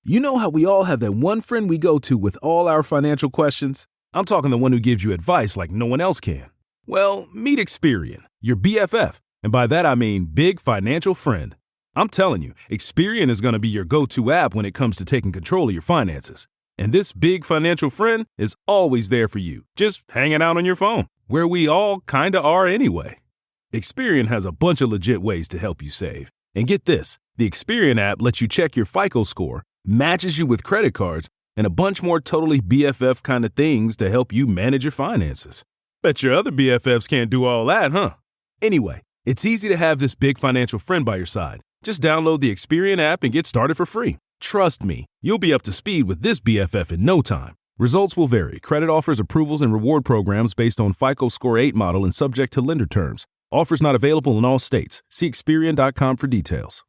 You know how we all have that one friend we go to with all our financial questions? I'm talking the one who gives you advice like no one else can. Well, meet Experian, your BFF. And by that I mean big financial friend. I'm telling you, Experian is going to be your go-to app when it comes to taking control of your finances. And this big financial friend is always there for you, just hanging out on your phone, where we all kinda are anyway. Experian has a bunch of legit ways to help you save. And get this, the Experian app lets you check your FICO score, matches you with credit cards, and a bunch more totally BFF kind of things to help you manage your finances. Bet your other BFFs can't do all that, huh? Anyway, it's easy to have this big financial friend by your side. Just download the Experian app and get started for free. Trust me, you'll be up to speed with this BFF in no time. Results will vary. Credit offers, approvals, and reward programs based on FICO Score 8 model and subject to lender terms. Offers not available in all states. See Experian.com for details.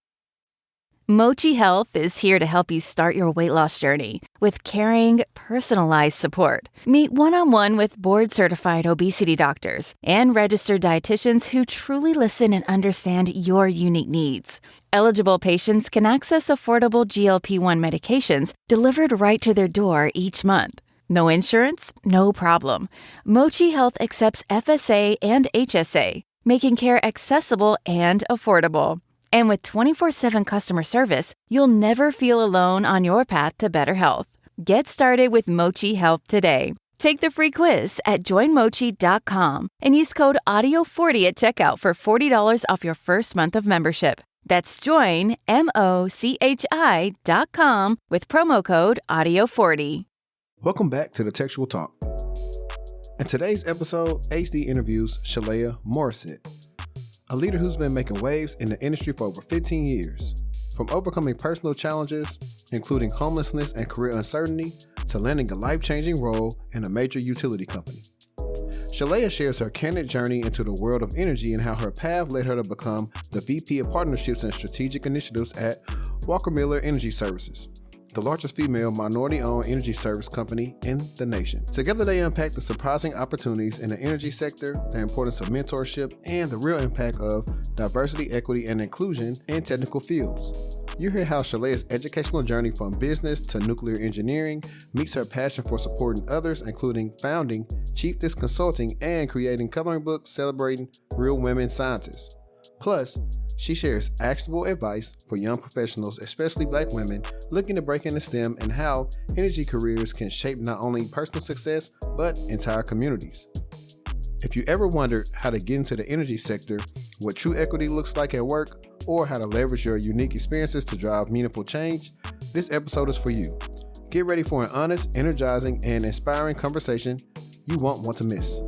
Mochi Health is here to help you start your weight loss journey with caring, personalized support. Meet one-on-one with board-certified obesity doctors and registered dietitians who truly listen and understand your unique needs. Eligible patients can access affordable GLP-1 medications delivered right to their door each month. No insurance? No problem. Mochi Health accepts FSA and HSA, making care accessible and affordable. And with 24/7 customer service, you'll never feel alone on your path to better health. Get started with Mochi Health today. Take the free quiz at joinmochi.com and use code AUDIO40 at checkout for $40 off your first month of membership. That's joinmochi.com with promo code AUDIO40. Welcome back to the TechTual Talk. In today's episode, HD interviews Shalaya Morissette, a leader who's been making waves in the industry for over 15 years. From overcoming personal challenges, including homelessness and career uncertainty, to landing a life-changing role in a major utility company. Shalaya shares her candid journey into the world of energy and how her path led her to become the VP of Partnerships and Strategic Initiatives at Walker Miller Energy Services, the largest female minority-owned energy service company in the nation. Together, they unpack the surprising opportunities in the energy sector, the importance of mentorship, and the real impact of diversity, equity, and inclusion in technical fields. You hear how Shalaya's educational journey from business to nuclear engineering meets her passion for supporting others, including founding Chiefess Consulting and creating coloring books celebrating real women scientists. Plus, she shares actionable advice for young professionals, especially Black women, looking to break into STEM and how energy careers can shape not only personal success, but entire communities. If you ever wondered how to get into the energy sector, what true equity looks like at work, or how to leverage your unique experiences to drive meaningful change, this episode is for you. Get ready for an honest, energizing, and inspiring conversation you won't want to miss.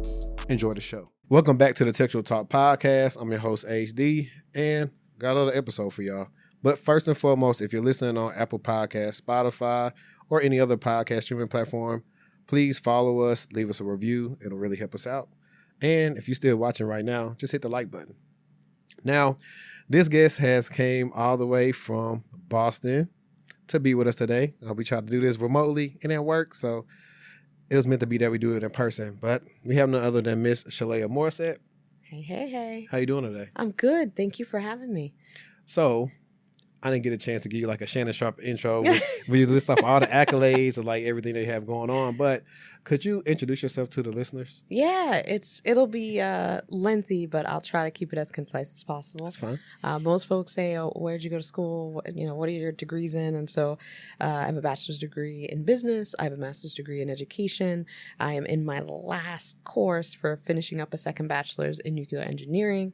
Enjoy the show. Welcome back to the TechTual Talk podcast. I'm your host, HD, and got another episode for y'all. But first and foremost, if you're listening on Apple Podcasts, Spotify, or any other podcast streaming platform, please follow us, leave us a review. It'll really help us out. And if you're still watching right now, just hit the like button. Now, this guest has came all the way from Boston to be with us today. We tried to do this remotely. It didn't work, so it was meant to be that we do it in person. But we have none other than Miss Shalaya Morissette. Hey. How you doing today? I'm good. Thank you for having me. So, I didn't get a chance to give you like a Shannon Sharp intro where you list off all the accolades of like everything they have going on. But could you introduce yourself to the listeners? Yeah, it'll be lengthy, but I'll try to keep it as concise as possible. That's fine. Most folks say, "Oh, where'd you go to school? What are your degrees in?" And so, I have a bachelor's degree in business. I have a master's degree in education. I am in my last course for finishing up a second bachelor's in nuclear engineering.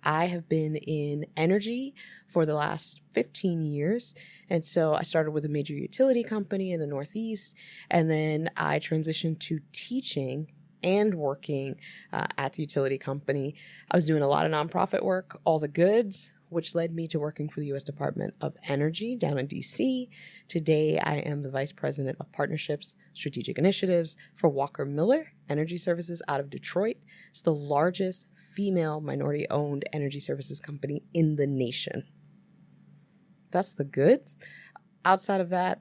I have been in energy for the last 15 years. And so I started with a major utility company in the Northeast, and then I transitioned to teaching and working at the utility company. I was doing a lot of nonprofit work, all the goods, which led me to working for the U.S. Department of Energy down in D.C. Today, I am the Vice President of Partnerships, Strategic Initiatives for Walker Miller Energy Services out of Detroit. It's the largest female minority-owned energy services company in the nation. That's the goods. Outside of that,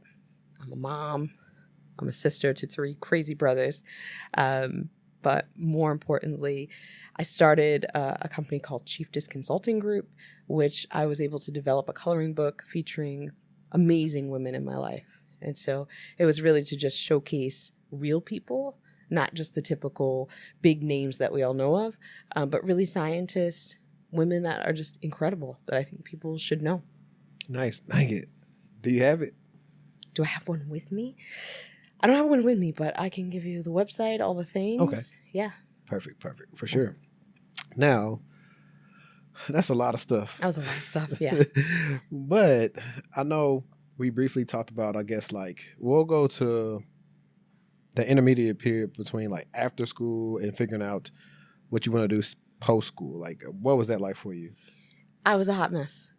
I'm a mom. I'm a sister to 3 crazy brothers. But more importantly, I started a company called Chiefess Consulting Group, which I was able to develop a coloring book featuring amazing women in my life. And so it was really to just showcase real people, not just the typical big names that we all know of, but really scientists, women that are just incredible that I think people should know. Nice. Thank it. Do you have it? Do I have one with me? I don't have one with me, but I can give you the website, all the things. Okay. Yeah. Perfect. For sure. Now, that's a lot of stuff. That was a lot of stuff, yeah. But I know we briefly talked about, I guess, like, we'll go to the intermediate period between like after school and figuring out what you want to do post school. Like, what was that like for you? I was a hot mess.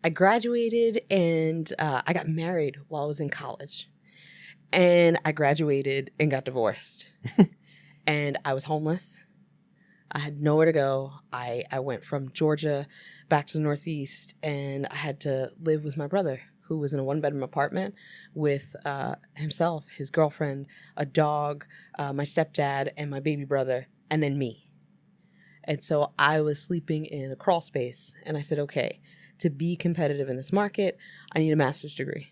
I graduated and I got married while I was in college. And I graduated and got divorced. And I was homeless. I had nowhere to go. I went from Georgia back to the Northeast, and I had to live with my brother, who was in a one-bedroom apartment with himself, his girlfriend, a dog, my stepdad, and my baby brother, and then me. And so I was sleeping in a crawl space, and I said, okay, to be competitive in this market, I need a master's degree.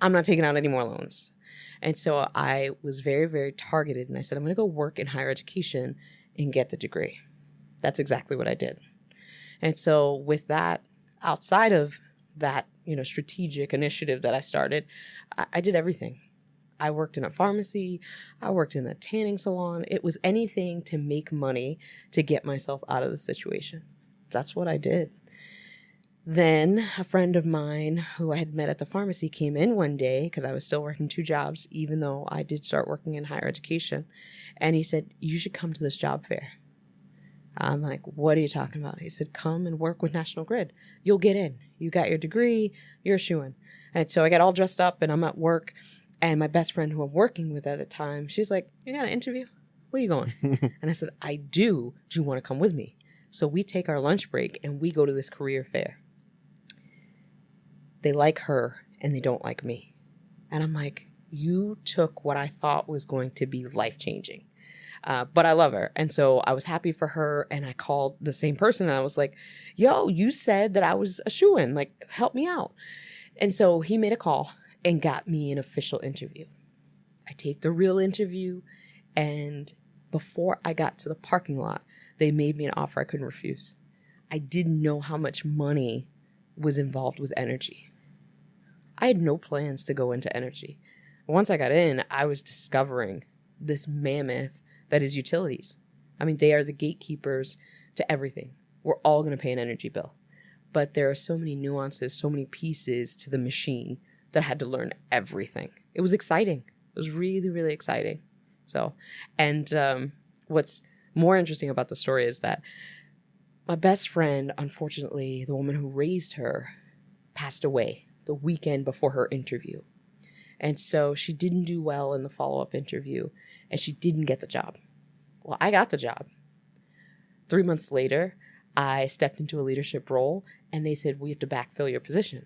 I'm not taking out any more loans. And so I was very, very targeted, and I said, I'm going to go work in higher education and get the degree. That's exactly what I did. And so with that, outside of that, strategic initiative that I started, I did everything. I worked in a pharmacy. I worked in a tanning salon. It was anything to make money to get myself out of the situation. That's what I did. Then a friend of mine who I had met at the pharmacy came in one day because I was still working 2 jobs, even though I did start working in higher education. And he said, you should come to this job fair. I'm like, what are you talking about? He said, come and work with National Grid. You'll get in. You got your degree. You're a shoo-in. And so I got all dressed up and I'm at work. And my best friend who I'm working with at the time, she's like, you got an interview? Where are you going? And I said, I do. Do you want to come with me? So we take our lunch break and we go to this career fair. They like her and they don't like me. And I'm like, you took what I thought was going to be life-changing. But I love her. And so I was happy for her. And I called the same person and I was like, yo, you said that I was a shoo-in. Like, help me out. And so he made a call and got me an official interview. I take the real interview. And before I got to the parking lot, they made me an offer I couldn't refuse. I didn't know how much money was involved with energy. I had no plans to go into energy. Once I got in, I was discovering this mammoth that is utilities. I mean, they are the gatekeepers to everything. We're all going to pay an energy bill. But there are so many nuances, so many pieces to the machine that I had to learn everything. It was exciting. It was really, really exciting. So, and what's more interesting about the story is that my best friend, unfortunately, the woman who raised her, passed away the weekend before her interview. And so she didn't do well in the follow-up interview, and she didn't get the job. Well, I got the job. 3 months later, I stepped into a leadership role, and they said, we have to backfill your position.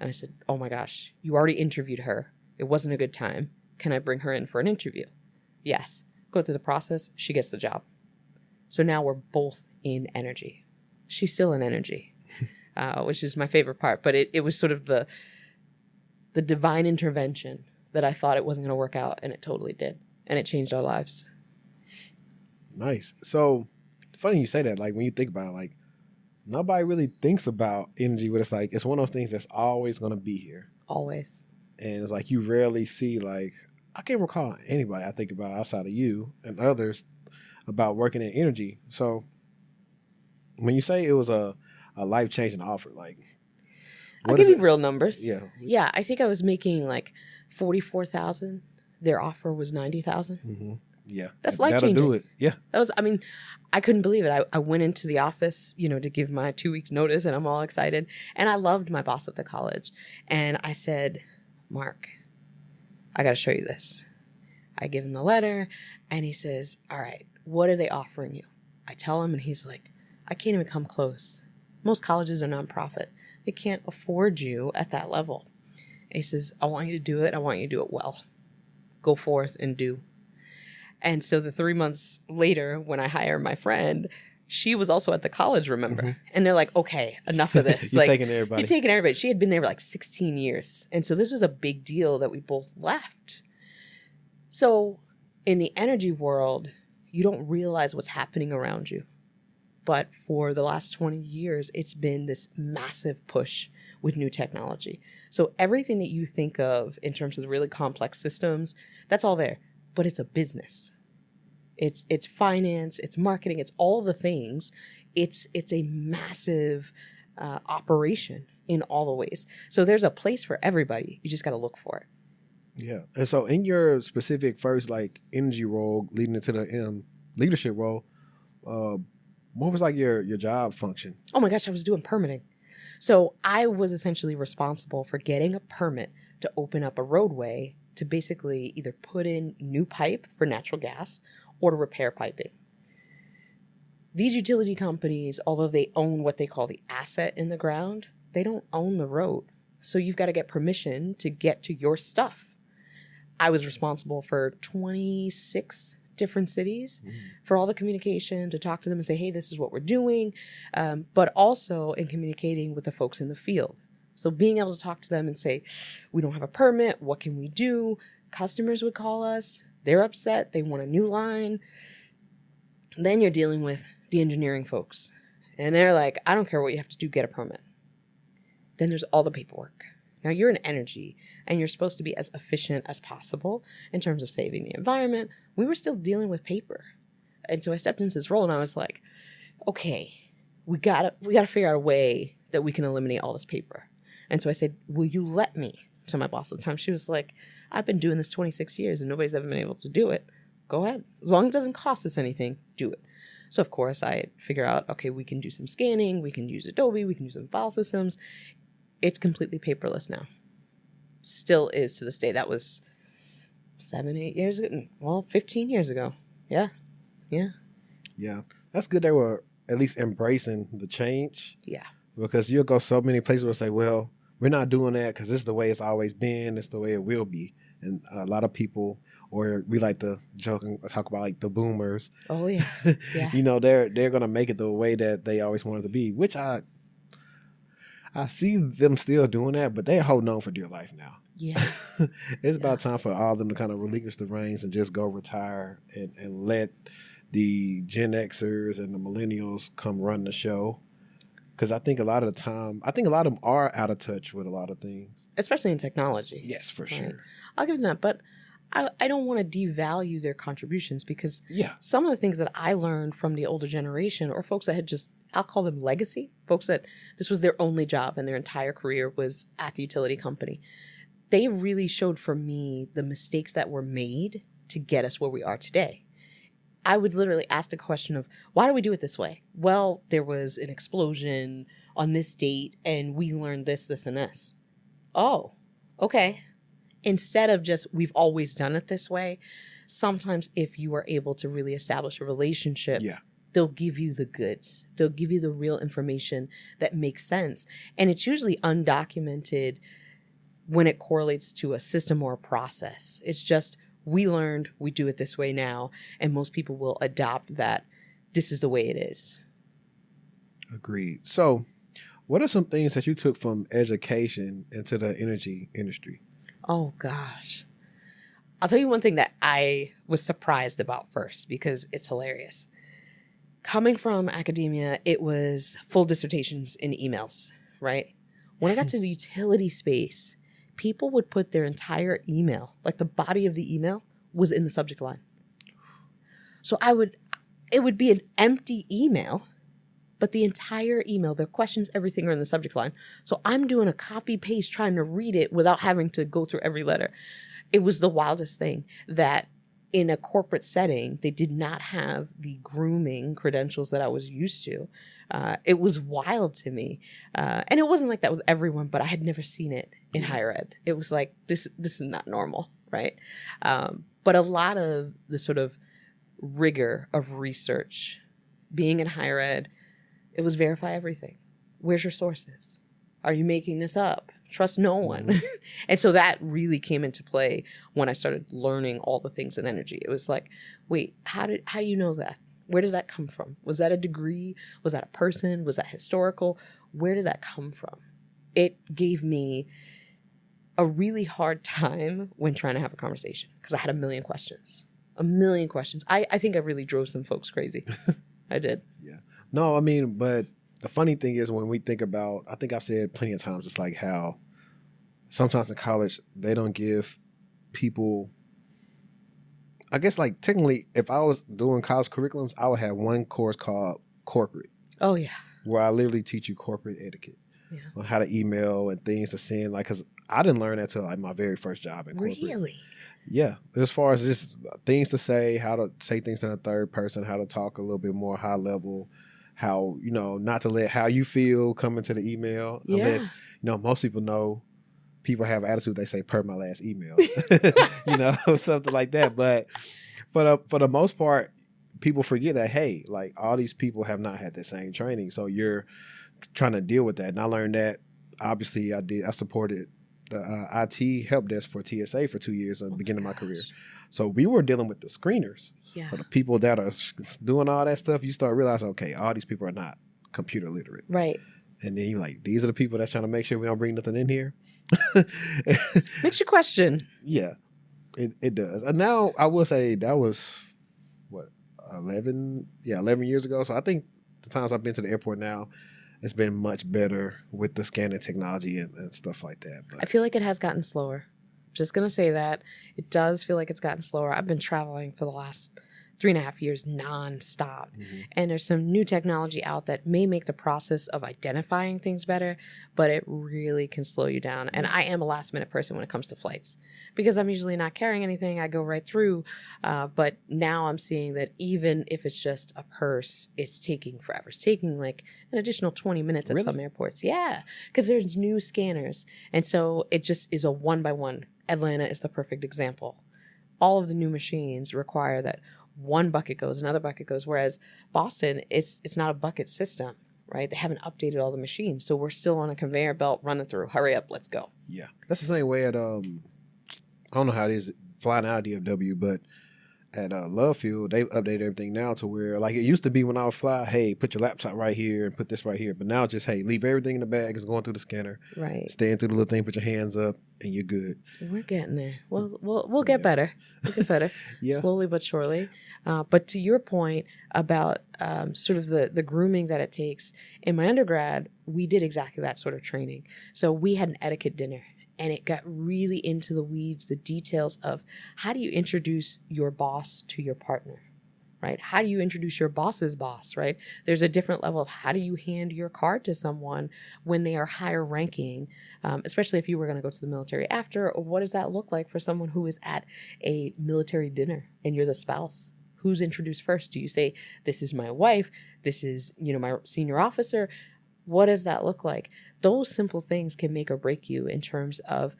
And I said, oh my gosh, you already interviewed her. It wasn't a good time. Can I bring her in for an interview? Yes. Go through the process. She gets the job. So now we're both in energy. She's still in energy, which is my favorite part. But it was sort of the divine intervention that I thought it wasn't going to work out, and it totally did. And it changed our lives. Nice. So funny you say that. Like, when you think about it, like, nobody really thinks about energy, but it's like, it's one of those things that's always going to be here. Always. And it's like, you rarely see, like, I can't recall anybody I think about outside of you and others about working in energy. So when you say it was a life-changing offer, like, I'll give you real numbers. Yeah. Yeah, I think I was making like $44,000. Their offer was $90,000. Mm-hmm. Yeah. That's life-changing. That'll do it. Yeah. I couldn't believe it. I went into the office, to give my 2 weeks notice, and I'm all excited. And I loved my boss at the college. And I said, Mark, I got to show you this. I give him the letter, and he says, all right, what are they offering you? I tell him, and he's like, I can't even come close. Most colleges are nonprofit. They can't afford you at that level. And he says, I want you to do it. I want you to do it well. Go forth and do. And so the 3 months later, when I hire my friend, she was also at the college, remember? And they're like, okay, enough of this. You're like, taking everybody. You're taking everybody. She had been there for like 16 years. And so this was a big deal that we both left. So in the energy world, you don't realize what's happening around you. But for the last 20 years, it's been this massive push with new technology. So everything that you think of in terms of the really complex systems, that's all there. But it's a business. It's finance, it's marketing, it's all the things. It's a massive operation in all the ways. So there's a place for everybody. You just got to look for it. Yeah. And so in your specific first like energy role leading into the leadership role, what was like your job function? Oh my gosh, I was doing permitting. So I was essentially responsible for getting a permit to open up a roadway to basically either put in new pipe for natural gas or to repair piping. These utility companies, although they own what they call the asset in the ground, they don't own the road. So you've got to get permission to get to your stuff. I was responsible for 26 different cities for all the communication, to talk to them and say, hey, this is what we're doing, but also in communicating with the folks in the field. So being able to talk to them and say, we don't have a permit, what can we do? Customers would call us, they're upset, they want a new line. Then you're dealing with the engineering folks, and they're like, I don't care what you have to do, get a permit. Then there's all the paperwork. Now you're in energy and you're supposed to be as efficient as possible in terms of saving the environment. We were still dealing with paper. And so I stepped into this role and I was like, okay, we gotta figure out a way that we can eliminate all this paper. And so I said, will you let me? To my boss at the time. She was like, I've been doing this 26 years and nobody's ever been able to do it. Go ahead. As long as it doesn't cost us anything, do it. So of course I figure out, okay, we can do some scanning, we can use Adobe, we can use some file systems. It's completely paperless now. Still is to this day. That was 7, 8 years ago. Well, 15 years ago. Yeah. That's good. They were at least embracing the change. Yeah. Because you'll go so many places where say, well, we're not doing that because this is the way it's always been. It's the way it will be. And a lot of people, or we like to joke and talk about like the boomers. Oh, yeah. Yeah. You know, they're going to make it the way that they always wanted to be, which I see them still doing that, but they're holding on for dear life now. Yeah. It's about time for all of them to kind of relinquish the reins and just go retire and let the Gen Xers and the millennials come run the show. Because I think a lot of the time, a lot of them are out of touch with a lot of things. Especially in technology. Yes, for sure. I'll give them that. But I don't want to devalue their contributions, because some of the things that I learned from the older generation, or folks that had just, I'll call them legacy, folks that this was their only job and their entire career was at the utility company. They really showed for me the mistakes that were made to get us where we are today. I would literally ask the question of, why do we do it this way? Well, there was an explosion on this date and we learned this, this, and this. Oh, okay. Instead of just, we've always done it this way, sometimes if you are able to really establish a relationship, they'll give you the goods. They'll give you the real information that makes sense. And it's usually undocumented when it correlates to a system or a process. It's just, we learned, we do it this way now, and most people will adopt that this is the way it is. Agreed. So what are some things that you took from education into the energy industry? Oh, gosh. I'll tell you one thing that I was surprised about first, because it's hilarious. Coming from academia, it was full dissertations in emails, right? When I got to the utility space, people would put their entire email, like the body of the email, was in the subject line. So it would be an empty email, but the entire email, their questions, everything are in the subject line. So I'm doing a copy paste trying to read it without having to go through every letter. It was the wildest thing that in a corporate setting, they did not have the grooming credentials that I was used to. It was wild to me. And it wasn't like that with everyone, but I had never seen it in higher ed. It was like, this is not normal, right? But a lot of the sort of rigor of research, being in higher ed, it was verify everything. Where's your sources? Are you making this up? Trust no one. And so that really came into play when I started learning all the things in energy. It was like, wait, how do you know that? Where did that come from? Was that a degree? Was that a person? Was that historical? Where did that come from? It gave me a really hard time when trying to have a conversation because I had a million questions. I think I really drove some folks crazy. I did. Yeah. No, I mean, but the funny thing is when we think about, I think I've said plenty of times, it's like how sometimes in college, they don't give people, I guess like technically, if I was doing college curriculums, I would have one course called corporate. Oh, yeah. Where I literally teach you corporate etiquette on how to email and things to send. Like, because I didn't learn that till like my very first job in corporate. Really? Yeah. As far as just things to say, how to say things in a third person, how to talk a little bit more high level, how, not to let how you feel come into the email. Yeah. Unless, most people know people have attitude. They say per my last email, something like that. But for the most part, people forget that, hey, like all these people have not had the same training. So you're trying to deal with that. And I learned that, obviously I supported the IT help desk for TSA for 2 years at the beginning of my career. So we were dealing with the screeners. Yeah. So the people that are doing all that stuff, you start realizing, okay, all these people are not computer literate. Right. And then you're like, these are the people that's trying to make sure we don't bring nothing in here. Makes you question. Yeah, it does. And now I will say that was, 11 years ago. So I think the times I've been to the airport now, it's been much better with the scanning technology and stuff like that. But I feel like it has gotten slower. Just going to say that. It does feel like it's gotten slower. I've been traveling for the last 3.5 years nonstop. Mm-hmm. And there's some new technology out that may make the process of identifying things better, but it really can slow you down. And I am a last minute person when it comes to flights because I'm usually not carrying anything. I go right through. But now I'm seeing that even if it's just a purse, it's taking forever. It's taking like an additional 20 minutes at some airports. Yeah, because there's new scanners. And so it just is a one by one. Atlanta is the perfect example. All of the new machines require that one bucket goes, another bucket goes, whereas Boston, it's not a bucket system, right? They haven't updated all the machines. So we're still on a conveyor belt running through. Hurry up, let's go. Yeah. That's the same way at, I don't know how it is flying out of DFW, but at Love Field, they've updated everything now to where, like it used to be when I would fly, hey, put your laptop right here and put this right here. But now it's just, hey, leave everything in the bag. It's going through the scanner. Right. Stand through the little thing, put your hands up, and you're good. We're getting there. We'll get better. We'll get better. Slowly but surely. But to your point about sort of the grooming that it takes, in my undergrad, we did exactly that sort of training. So we had an etiquette dinner. And it got really into the weeds, the details of how do you introduce your boss to your partner, right? How do you introduce your boss's boss, right? There's a different level of how do you hand your card to someone when they are higher ranking, especially if you were going to go to the military after, or what does that look like for someone who is at a military dinner and you're the spouse? Who's introduced first? Do you say, this is my wife, this is, my senior officer? What does that look like? Those simple things can make or break you in terms of,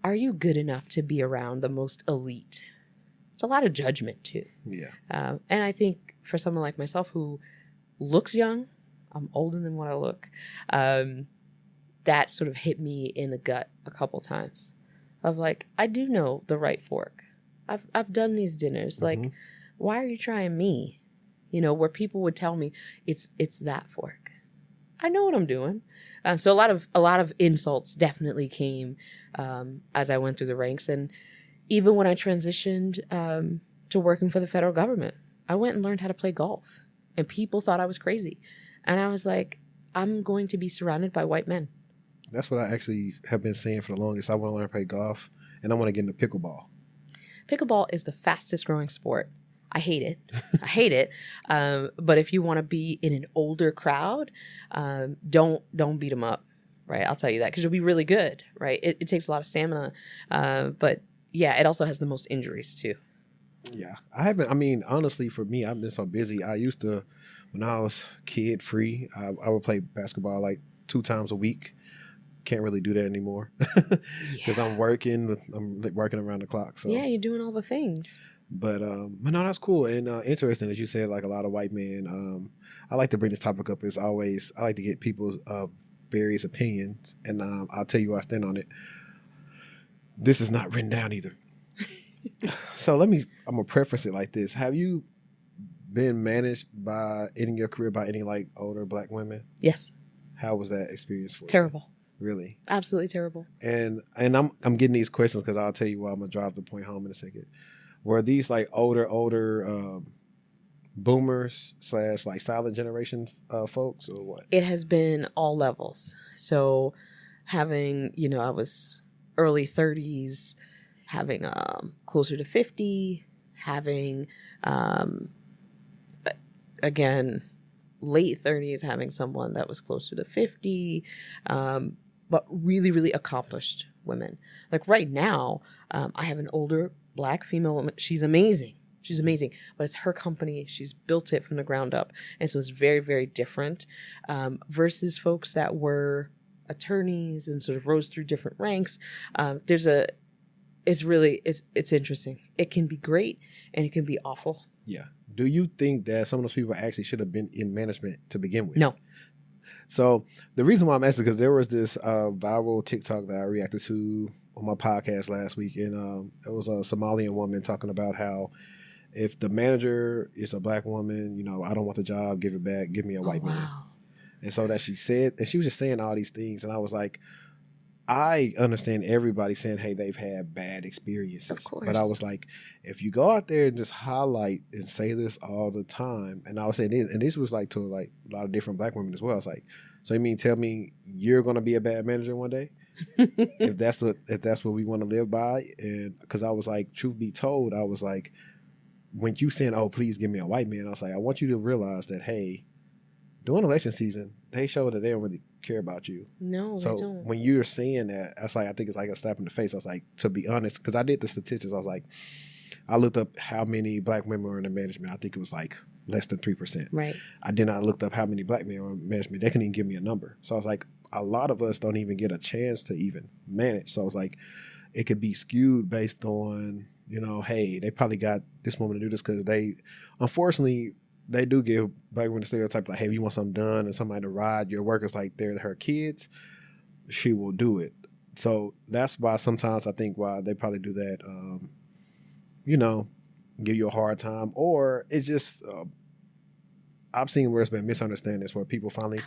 are you good enough to be around the most elite? It's a lot of judgment too. Yeah. And I think for someone like myself who looks young, I'm older than what I look, that sort of hit me in the gut a couple times of like, I do know the right fork. I've done these dinners. Mm-hmm. Like, why are you trying me? Where people would tell me it's that fork. I know what I'm doing. So a lot of insults definitely came as I went through the ranks. And even when I transitioned to working for the federal government, I went and learned how to play golf. And people thought I was crazy. And I was like, I'm going to be surrounded by white men. That's what I actually have been saying for the longest. I want to learn to play golf, and I want to get into pickleball. Pickleball is the fastest growing sport. I hate it. But if you want to be in an older crowd, don't beat them up, right? I'll tell you that because you'll be really good, right? It takes a lot of stamina. But yeah, it also has the most injuries too. Yeah. Honestly, for me, I've been so busy. I used to, when I was kid free, I would play basketball like 2 times a week. Can't really do that anymore because I'm working around the clock. So yeah, you're doing all the things. But no, that's cool and interesting that you said like a lot of white men. I like to bring this topic up as always. I like to get people's various opinions, and I'll tell you where I stand on it. This is not written down either. So I'm gonna preface it like this: have you been managed in your career by any like older Black women? Yes. How was that experience for you? Terrible. Really? Absolutely terrible. And I'm getting these questions because I'll tell you why. I'm gonna drive the point home in a second. Were these like older boomers / like silent generation folks or what? It has been all levels. So having, I was early 30s, having closer to 50, having again late 30s, having someone that was closer to 50, but really, really accomplished women. Like right now, I have an older Black female woman. She's amazing. She's amazing, but it's her company. She's built it from the ground up. And so it's very, very different versus folks that were attorneys and sort of rose through different ranks. It's interesting. It can be great and it can be awful. Yeah. Do you think that some of those people actually should have been in management to begin with? No. So the reason why I'm asking is because there was this viral TikTok that I reacted to on my podcast last week, and it was a Somalian woman talking about how if the manager is a Black woman, I don't want the job, give it back, give me a white man. And so that she said, and she was just saying all these things, and I was like, I understand everybody saying, hey, they've had bad experiences. Of course. But I was like, if you go out there and just highlight and say this all the time, and I was saying this, and this was like to like a lot of different Black women as well. It's like, so you mean tell me you're going to be a bad manager one day? if that's what we want to live by? And because I was like, truth be told, I was like, when you saying, oh, please give me a white man, I was like, I want you to realize that, hey, during election season, they show that they don't really care about you. No, so they don't. When you're saying that, I think it's like a slap in the face. I was like, to be honest, because I did the statistics, I was like, I looked up how many Black women were in the management. I think it was like less than 3%. Right. I did not look up how many Black men were in management. They couldn't even give me a number. So I was like, a lot of us don't even get a chance to even manage. So I was like, it could be skewed based on, hey, they probably got this woman to do this because unfortunately, they do give Black women the stereotype like, hey, if you want something done and somebody to ride your workers like they're her kids, she will do it. So that's why sometimes I think why they probably do that, give you a hard time. Or it's just, I've seen where it's been misunderstandings where people finally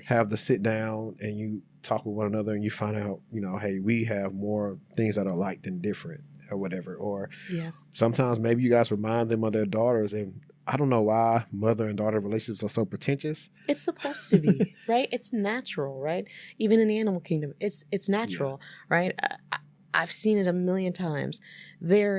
have to sit down and you talk with one another and you find out, hey, we have more things that are alike than different or whatever. Or yes, sometimes maybe you guys remind them of their daughters, and I don't know why mother and daughter relationships are so pretentious. It's supposed to be, right? It's natural, right? Even in the animal kingdom, it's natural, right? I've seen it a million times. There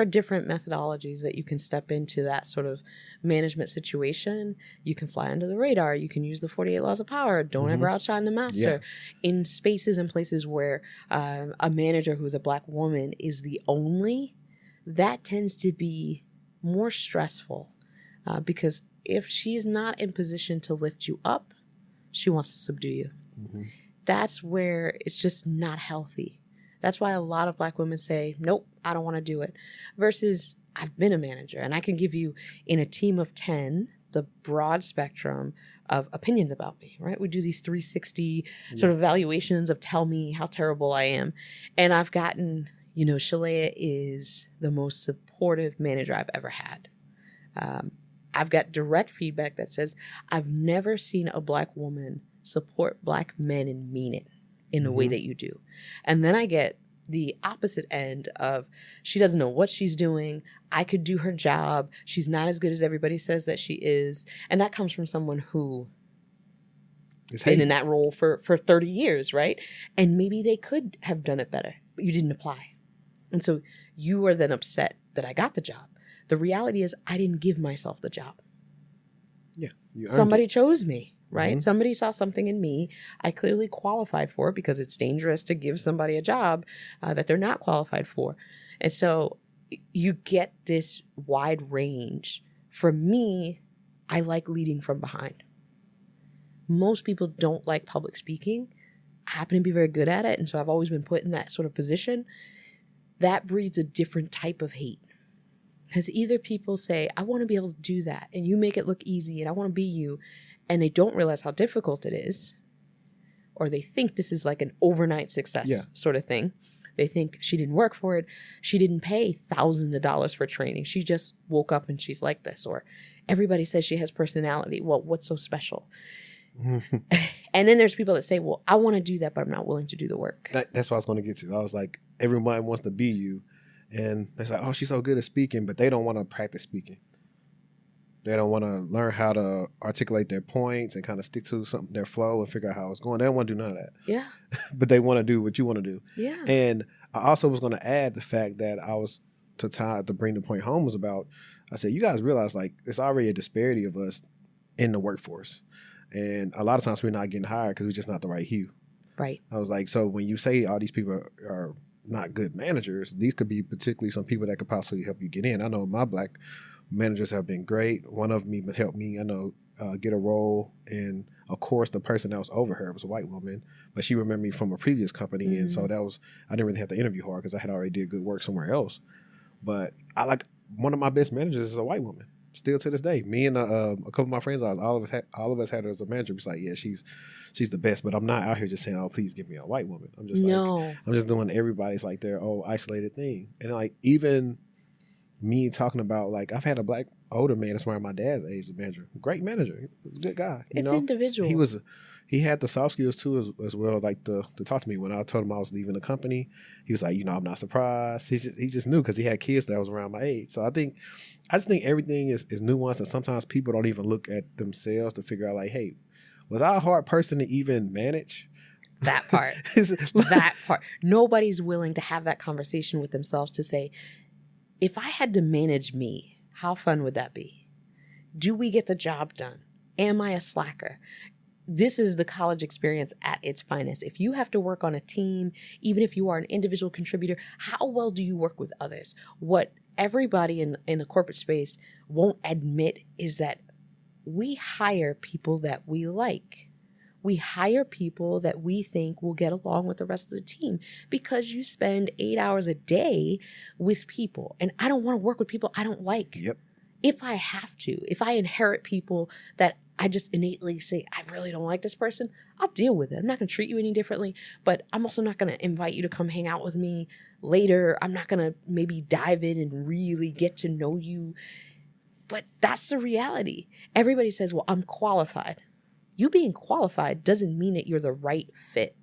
are different methodologies that you can step into that sort of management situation. You can fly under the radar. You can use the 48 laws of power. Don't ever outshine the master. Yeah. In spaces and places where a manager who's a Black woman is the only, that tends to be more stressful because if she's not in position to lift you up, she wants to subdue you. Mm-hmm. That's where it's just not healthy. That's why a lot of Black women say, nope, I don't want to do it. Versus I've been a manager and I can give you in a team of 10 the broad spectrum of opinions about me, right? We do these 360 sort of evaluations of tell me how terrible I am. And I've gotten, Shalaya is the most supportive manager I've ever had. I've got direct feedback that says I've never seen a Black woman support Black men and mean it in the way that you do. And then I get the opposite end of she doesn't know what she's doing. I could do her job. She's not as good as everybody says that she is. And that comes from someone who has been in that role for 30 years, right? And maybe they could have done it better, but you didn't apply. And so you are then upset that I got the job. The reality is I didn't give myself the job. Yeah. Somebody chose me. Right? Mm-hmm. Somebody saw something in me I clearly qualified for because it's dangerous to give somebody a job that they're not qualified for. And so you get this wide range. For me, I like leading from behind. Most people don't like public speaking. I happen to be very good at it. And so I've always been put in that sort of position. That breeds a different type of hate. Because either people say, I want to be able to do that, and you make it look easy, and I want to be you, and they don't realize how difficult it is, or they think this is like an overnight success sort of thing. They think she didn't work for it. She didn't pay thousands of dollars for training. She just woke up and she's like this. Or everybody says she has personality. Well, what's so special? And then there's people that say, well, I want to do that, but I'm not willing to do the work. That's what I was going to get to. I was like, everybody wants to be you. And it's like, oh, she's so good at speaking, but they don't want to practice speaking. They don't want to learn how to articulate their points and kind of stick to something, their flow, and figure out how it's going. They don't want to do none of that. Yeah. But they want to do what you want to do. Yeah. And I also was going to add the fact that I was to bring the point home was about, I said, you guys realize like there's already a disparity of us in the workforce. And a lot of times we're not getting hired because we're just not the right hue. Right. I was like, so when you say all these people are not good managers, these could be particularly some people that could possibly help you get in. I know my Black managers have been great. One of them even helped me, get a role. And of course, the person that was over her was a white woman, but she remembered me from a previous company. Mm-hmm. And so I didn't really have to interview her because I had already did good work somewhere else. But one of my best managers is a white woman. Still to this day, me and a couple of my friends, all of us had her as a manager. It's like, yeah, she's the best, but I'm not out here just saying, oh, please give me a white woman. I'm just I'm just doing everybody's like their own isolated thing. And like even me talking about like I've had a Black older man that's around my dad's age as a manager, great manager, good guy. It's individual. He had the soft skills too as well, like to talk to me when I told him I was leaving the company. He was like, I'm not surprised. He just knew because he had kids that was around my age. So I just think everything is nuanced, and sometimes people don't even look at themselves to figure out like, hey, was I a hard person to even manage? That part. That part. Nobody's willing to have that conversation with themselves to say, if I had to manage me, how fun would that be? Do we get the job done? Am I a slacker? This is the college experience at its finest. If you have to work on a team, even if you are an individual contributor, how well do you work with others? What everybody in the corporate space won't admit is that we hire people that we like. We hire people that we think will get along with the rest of the team because you spend 8 hours a day with people. And I don't want to work with people I don't like. Yep. If I have to, if I inherit people that I just innately say, I really don't like this person, I'll deal with it. I'm not going to treat you any differently, but I'm also not going to invite you to come hang out with me later. I'm not going to maybe dive in and really get to know you. But that's the reality. Everybody says, well, I'm qualified. You being qualified doesn't mean that you're the right fit.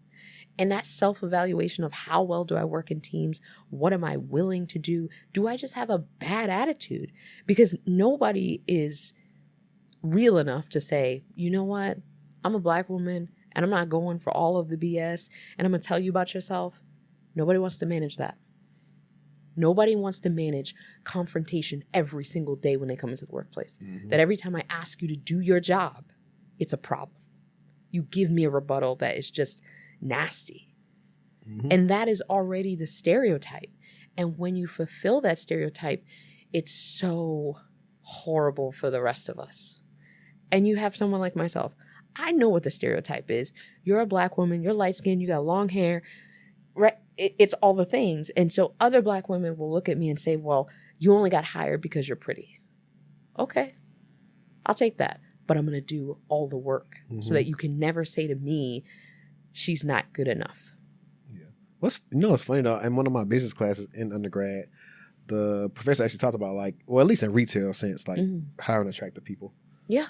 And that self-evaluation of how well do I work in teams? What am I willing to do? Do I just have a bad attitude? Because nobody is real enough to say, you know what? I'm a Black woman and I'm not going for all of the BS and I'm going to tell you about yourself. Nobody wants to manage that. Nobody wants to manage confrontation every single day when they come into the workplace. Mm-hmm. That every time I ask you to do your job, it's a problem. You give me a rebuttal that is just nasty. Mm-hmm. And that is already the stereotype. And when you fulfill that stereotype, it's so horrible for the rest of us. And you have someone like myself. I know what the stereotype is. You're a Black woman, you're light skinned, you got long hair, right? It's all the things. And so other Black women will look at me and say, well, you only got hired because you're pretty. Okay, I'll take that. But I'm going to do all the work so that you can never say to me, she's not good enough. Yeah. What's funny though, in one of my business classes in undergrad, the professor actually talked about like, well, at least in retail sense, like hiring attractive people. Yeah.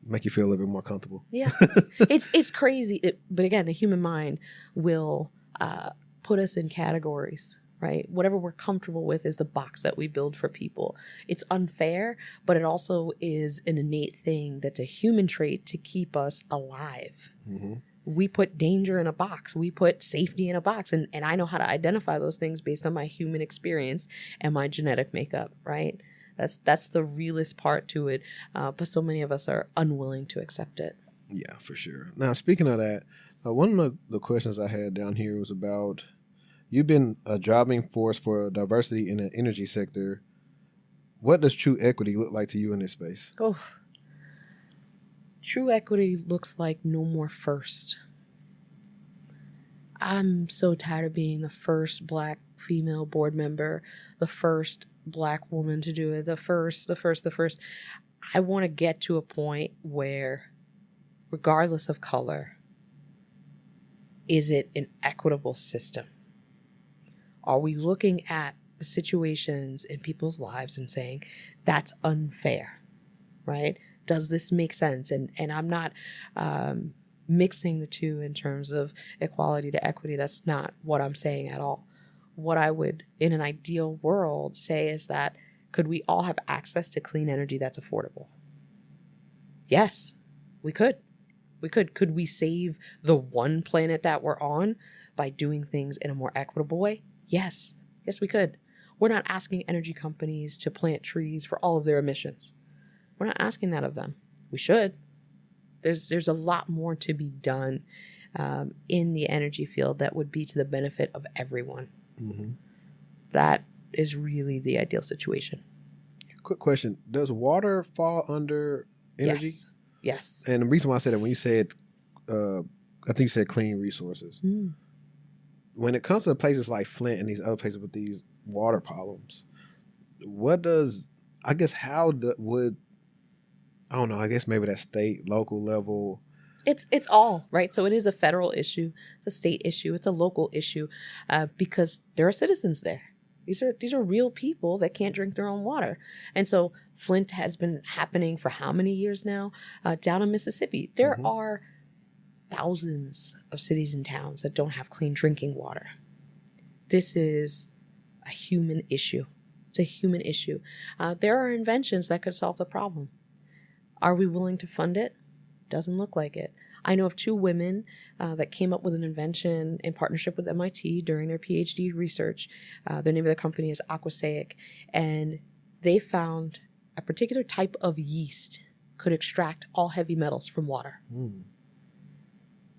Make you feel a little bit more comfortable. Yeah. It's crazy. But again, the human mind will put us in categories, right? Whatever we're comfortable with is the box that we build for people. It's unfair, but it also is an innate thing that's a human trait to keep us alive. Mm-hmm. We put danger in a box. We put safety in a box. And I know how to identify those things based on my human experience and my genetic makeup, right? That's the realest part to it. But so many of us are unwilling to accept it. Yeah, for sure. Now, speaking of that, one of the questions I had down here was about, you've been a driving force for diversity in the energy sector. What does true equity look like to you in this space? Oh, true equity looks like no more first. I'm so tired of being the first Black female board member, the first Black woman to do it, the first. I want to get to a point where, regardless of color, is it an equitable system? Are we looking at the situations in people's lives and saying, that's unfair, right? Does this make sense? And I'm not mixing the two in terms of equality to equity. That's not what I'm saying at all. What I would, in an ideal world, say is that could we all have access to clean energy that's affordable? Yes, we could. We could. Could we save the one planet that we're on by doing things in a more equitable way? Yes. Yes, we could. We're not asking energy companies to plant trees for all of their emissions. We're not asking that of them. We should. There's a lot more to be done in the energy field that would be to the benefit of everyone. Mm-hmm. That is really the ideal situation. Quick question. Does water fall under energy? Yes. And the reason why I said that, when you said, I think you said clean resources. When it comes to places like Flint and these other places with these water problems, I don't know, I guess maybe that state, local level. It's all, right? So it is a federal issue. It's a state issue. It's a local issue because there are citizens there. These are real people that can't drink their own water. And so Flint has been happening for how many years now? Down in Mississippi, there are thousands of cities and towns that don't have clean drinking water. This is a human issue. It's a human issue. There are inventions that could solve the problem. Are we willing to fund it? Doesn't look like it. I know of two women that came up with an invention in partnership with MIT during their PhD research. The name of the company is Aquasaic, and they found a particular type of yeast could extract all heavy metals from water.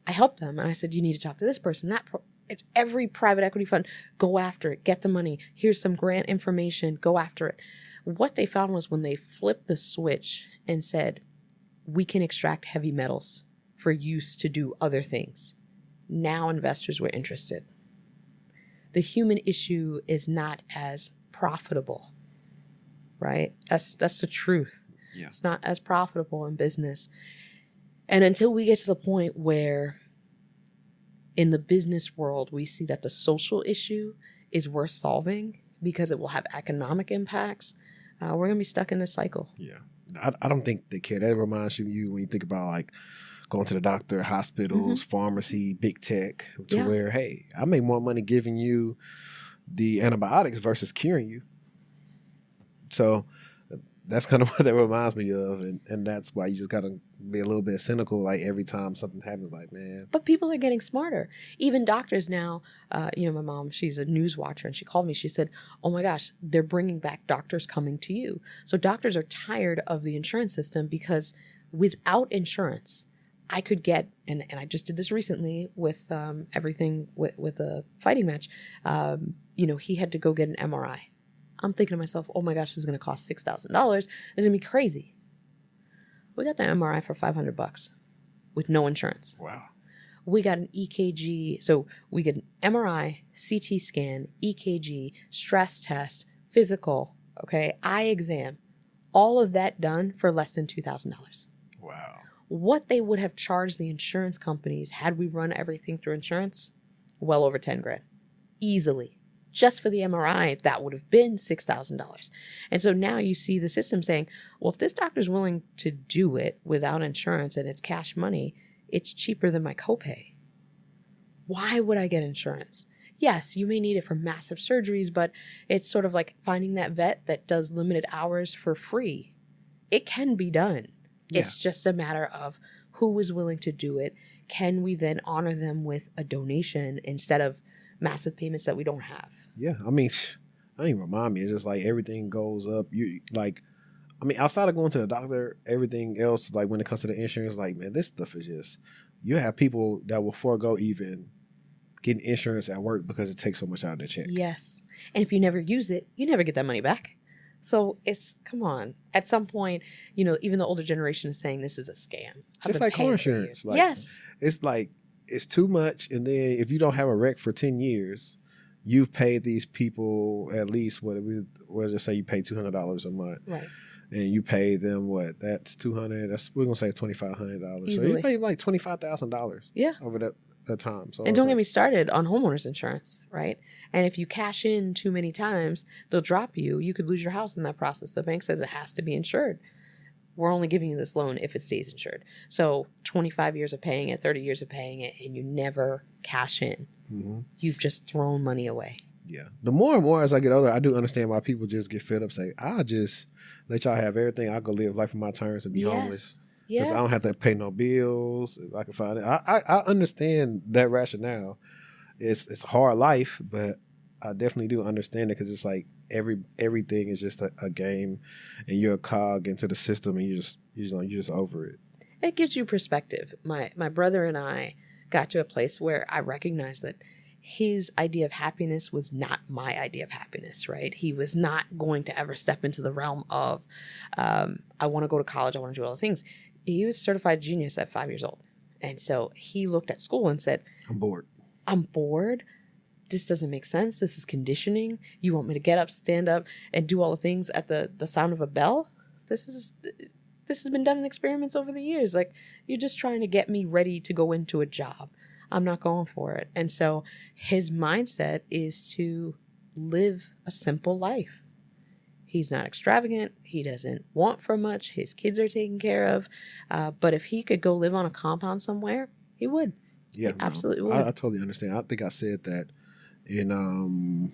I helped them, and I said, you need to talk to this person, every private equity fund, go after it, get the money. Here's some grant information, go after it. What they found was when they flipped the switch and said, we can extract heavy metals for use to do other things, now investors were interested. The human issue is not as profitable, right? That's the truth. Yeah. It's not as profitable in business. And until we get to the point where in the business world, we see that the social issue is worth solving because it will have economic impacts, we're going to be stuck in this cycle. Yeah. I don't think they care. That reminds you when you think about like going to the doctor, hospitals, pharmacy, big tech, to where, hey, I make more money giving you the antibiotics versus curing you. So that's kind of what that reminds me of. And that's why you just got to be a little bit cynical, like every time something happens, like, man. But people are getting smarter. Even doctors now, my mom, she's a news watcher, and she called me. She said, oh my gosh, they're bringing back doctors coming to you. So doctors are tired of the insurance system because without insurance, I could get, and I just did this recently with everything with a fighting match. He had to go get an MRI. I'm thinking to myself, oh my gosh, this is going to cost $6,000. It's going to be crazy. We got the MRI for $500 with no insurance. Wow. We got an EKG. So we get an MRI, CT scan, EKG, stress test, physical, eye exam, all of that done for less than $2,000. Wow. What they would have charged the insurance companies had we run everything through insurance, well over $10,000, easily. Just for the MRI, that would have been $6,000. And so now you see the system saying, well, if this doctor's willing to do it without insurance and it's cash money, it's cheaper than my copay. Why would I get insurance? Yes, you may need it for massive surgeries, but it's sort of like finding that vet that does limited hours for free. It can be done. Yeah. It's just a matter of who is willing to do it. Can we then honor them with a donation instead of massive payments that we don't have? Yeah, I mean, I don't even remind me. It's just like everything goes up. Outside of going to the doctor, everything else, like when it comes to the insurance, like, man, this stuff is just, you have people that will forego even getting insurance at work because it takes so much out of their check. Yes. And if you never use it, you never get that money back. So come on. At some point, even the older generation is saying this is a scam. Just like car insurance. Yes. It's like, it's too much. And then if you don't have a wreck for 10 years, you've paid these people at least, we'll just say you pay $200 a month. Right. And you pay them that's $200. We're going to say $2,500. So you pay like $25,000. Yeah. Over that. that time. So and don't get me started on homeowners insurance, right? And if you cash in too many times, they'll drop you. You could lose your house in that process. The bank says it has to be insured. We're only giving you this loan if it stays insured. So 25 years of paying it, 30 years of paying it, and you never cash in. Mm-hmm. You've just thrown money away. Yeah. The more and more as I get older, I do understand why people just get fed up, say, I'll just let y'all have everything. I'll go live life on my terms and be homeless. Because I don't have to pay no bills. If I can find it. I understand that rationale. It's a hard life, but I definitely do understand it because it's like everything is just a game and you're a cog into the system and you're just over it. It gives you perspective. My brother and I got to a place where I recognized that his idea of happiness was not my idea of happiness, right? He was not going to ever step into the realm of, I want to go to college, I want to do all the things. He was certified genius at 5 years old. And so he looked at school and said, I'm bored. This doesn't make sense. This is conditioning. You want me to get up, stand up, and do all the things at the sound of a bell? This has been done in experiments over the years. Like, you're just trying to get me ready to go into a job. I'm not going for it. And so his mindset is to live a simple life. He's not extravagant. He doesn't want for much. His kids are taken care of. But if he could go live on a compound somewhere, he would. Yeah, he absolutely would. I totally understand. I think I said that in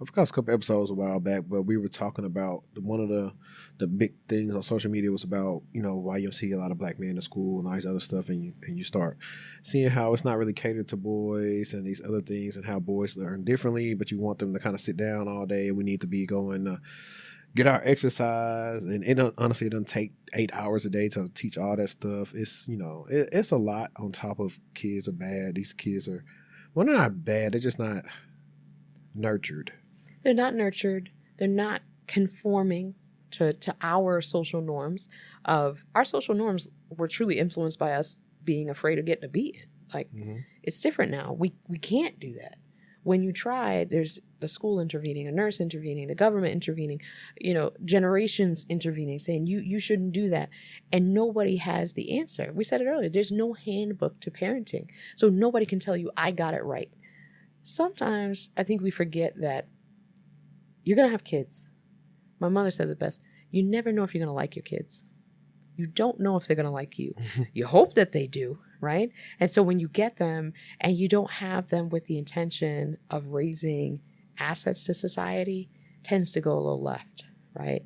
I forgot a couple episodes a while back, but we were talking about one of the big things on social media was about, why you see a lot of black men in school and all these other stuff, and you start seeing how it's not really catered to boys and these other things, and how boys learn differently, but you want them to kind of sit down all day. We need to be going to get our exercise, and honestly, it doesn't take 8 hours a day to teach all that stuff. It's it's a lot on top of kids are bad. These kids are, well, they're not bad. They're just not nurtured. They're not nurtured. They're not conforming to our social norms. Our social norms were truly influenced by us being afraid of getting a beating. Like, It's different now. We can't do that. When you try, there's the school intervening, a nurse intervening, the government intervening, generations intervening, saying you shouldn't do that. And nobody has the answer. We said it earlier. There's no handbook to parenting. So nobody can tell you, I got it right. Sometimes I think we forget that you're going to have kids. My mother says it best. You never know if you're going to like your kids. You don't know if they're going to like you. You hope that they do, right? And so when you get them and you don't have them with the intention of raising assets to society, tends to go a little left, right?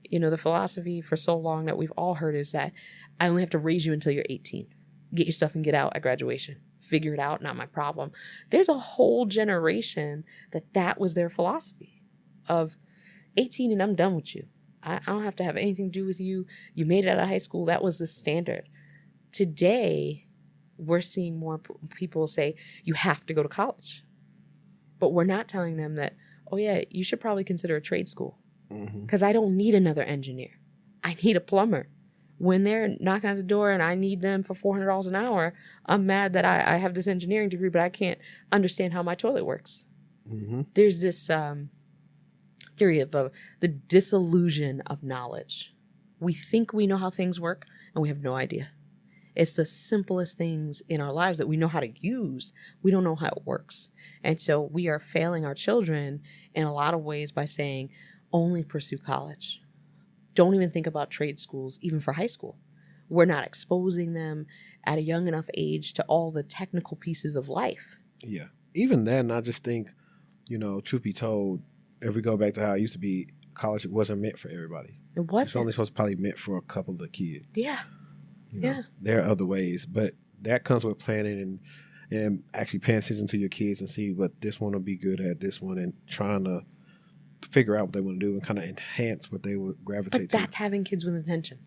The philosophy for so long that we've all heard is that I only have to raise you until you're 18. Get your stuff and get out at graduation. Figure it out, not my problem. There's a whole generation that was their philosophy of 18 and I'm done with you. I don't have to have anything to do with you. You made it out of high school. That was the standard. Today, we're seeing more people say, you have to go to college. But we're not telling them that, oh yeah, you should probably consider a trade school. Because I don't need another engineer. I need a plumber. When they're knocking at the door and I need them for $400 an hour, I'm mad that I have this engineering degree, but I can't understand how my toilet works. There's this theory of the disillusion of knowledge. We think we know how things work, and we have no idea. It's the simplest things in our lives that we know how to use. We don't know how it works. And so we are failing our children in a lot of ways by saying, only pursue college. Don't even think about trade schools, even for high school. We're not exposing them at a young enough age to all the technical pieces of life. Yeah. Even then, I just think, truth be told, if we go back to how it used to be, college wasn't meant for everybody. It wasn't. It's only supposed to probably meant for a couple of kids. Yeah. There are other ways, but that comes with planning and actually paying attention to your kids and see what this one will be good at, this one, and trying to figure out what they want to do and kind of enhance what they would gravitate to. But that's having kids with intention,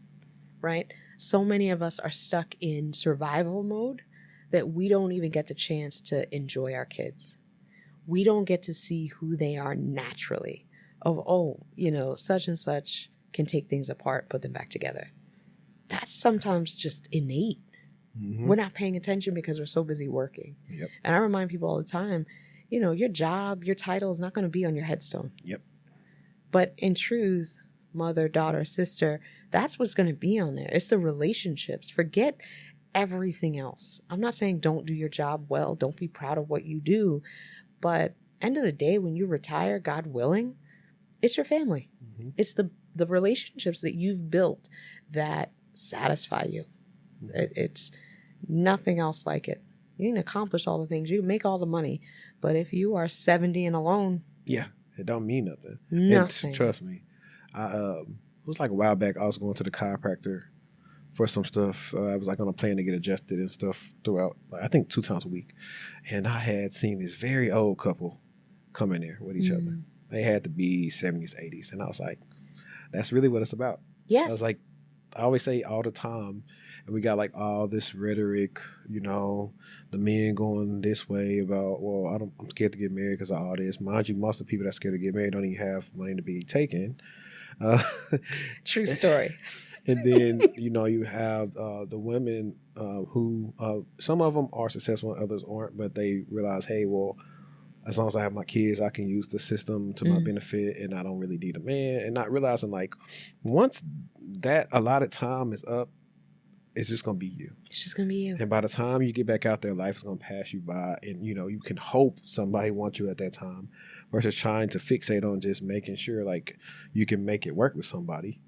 right? So many of us are stuck in survival mode that we don't even get the chance to enjoy our kids. We don't get to see who they are naturally. Such and such can take things apart, put them back together. That's sometimes just innate. We're not paying attention because we're so busy working. Yep. And I remind people all the time, your job, your title is not going to be on your headstone. Yep. But in truth, mother, daughter, sister, that's what's going to be on there. It's the relationships. Forget everything else. I'm not saying don't do your job well, don't be proud of what you do, but end of the day, when you retire, God willing, it's your family. Mm-hmm. It's the relationships that you've built that satisfy you. Mm-hmm. It's nothing else like it. You can accomplish all the things, you can make all the money, but if you are 70 and alone, yeah, it don't mean nothing. Nothing. Trust me. It was like a while back. I was going to the chiropractor for some stuff. I was like on a plan to get adjusted and stuff throughout, like, I think 2 times a week. And I had seen this very old couple come in there with each other. They had to be 70s, 80s. And I was like, that's really what it's about. Yes. I was like, I always say all the time, and we got like all this rhetoric, you know, the men going this way about, well, I'm scared to get married because of all this. Mind you, most of the people that are scared to get married don't even have money to be taken. True story. And then, you know, you have the women who, some of them are successful and others aren't, but they realize, hey, well, as long as I have my kids, I can use the system to my benefit and I don't really need a man. And not realizing, like, once that allotted time is up, it's just going to be you. It's just going to be you. And by the time you get back out there, life is going to pass you by. And, you know, you can hope somebody wants you at that time versus trying to fixate on just making sure, like, you can make it work with somebody.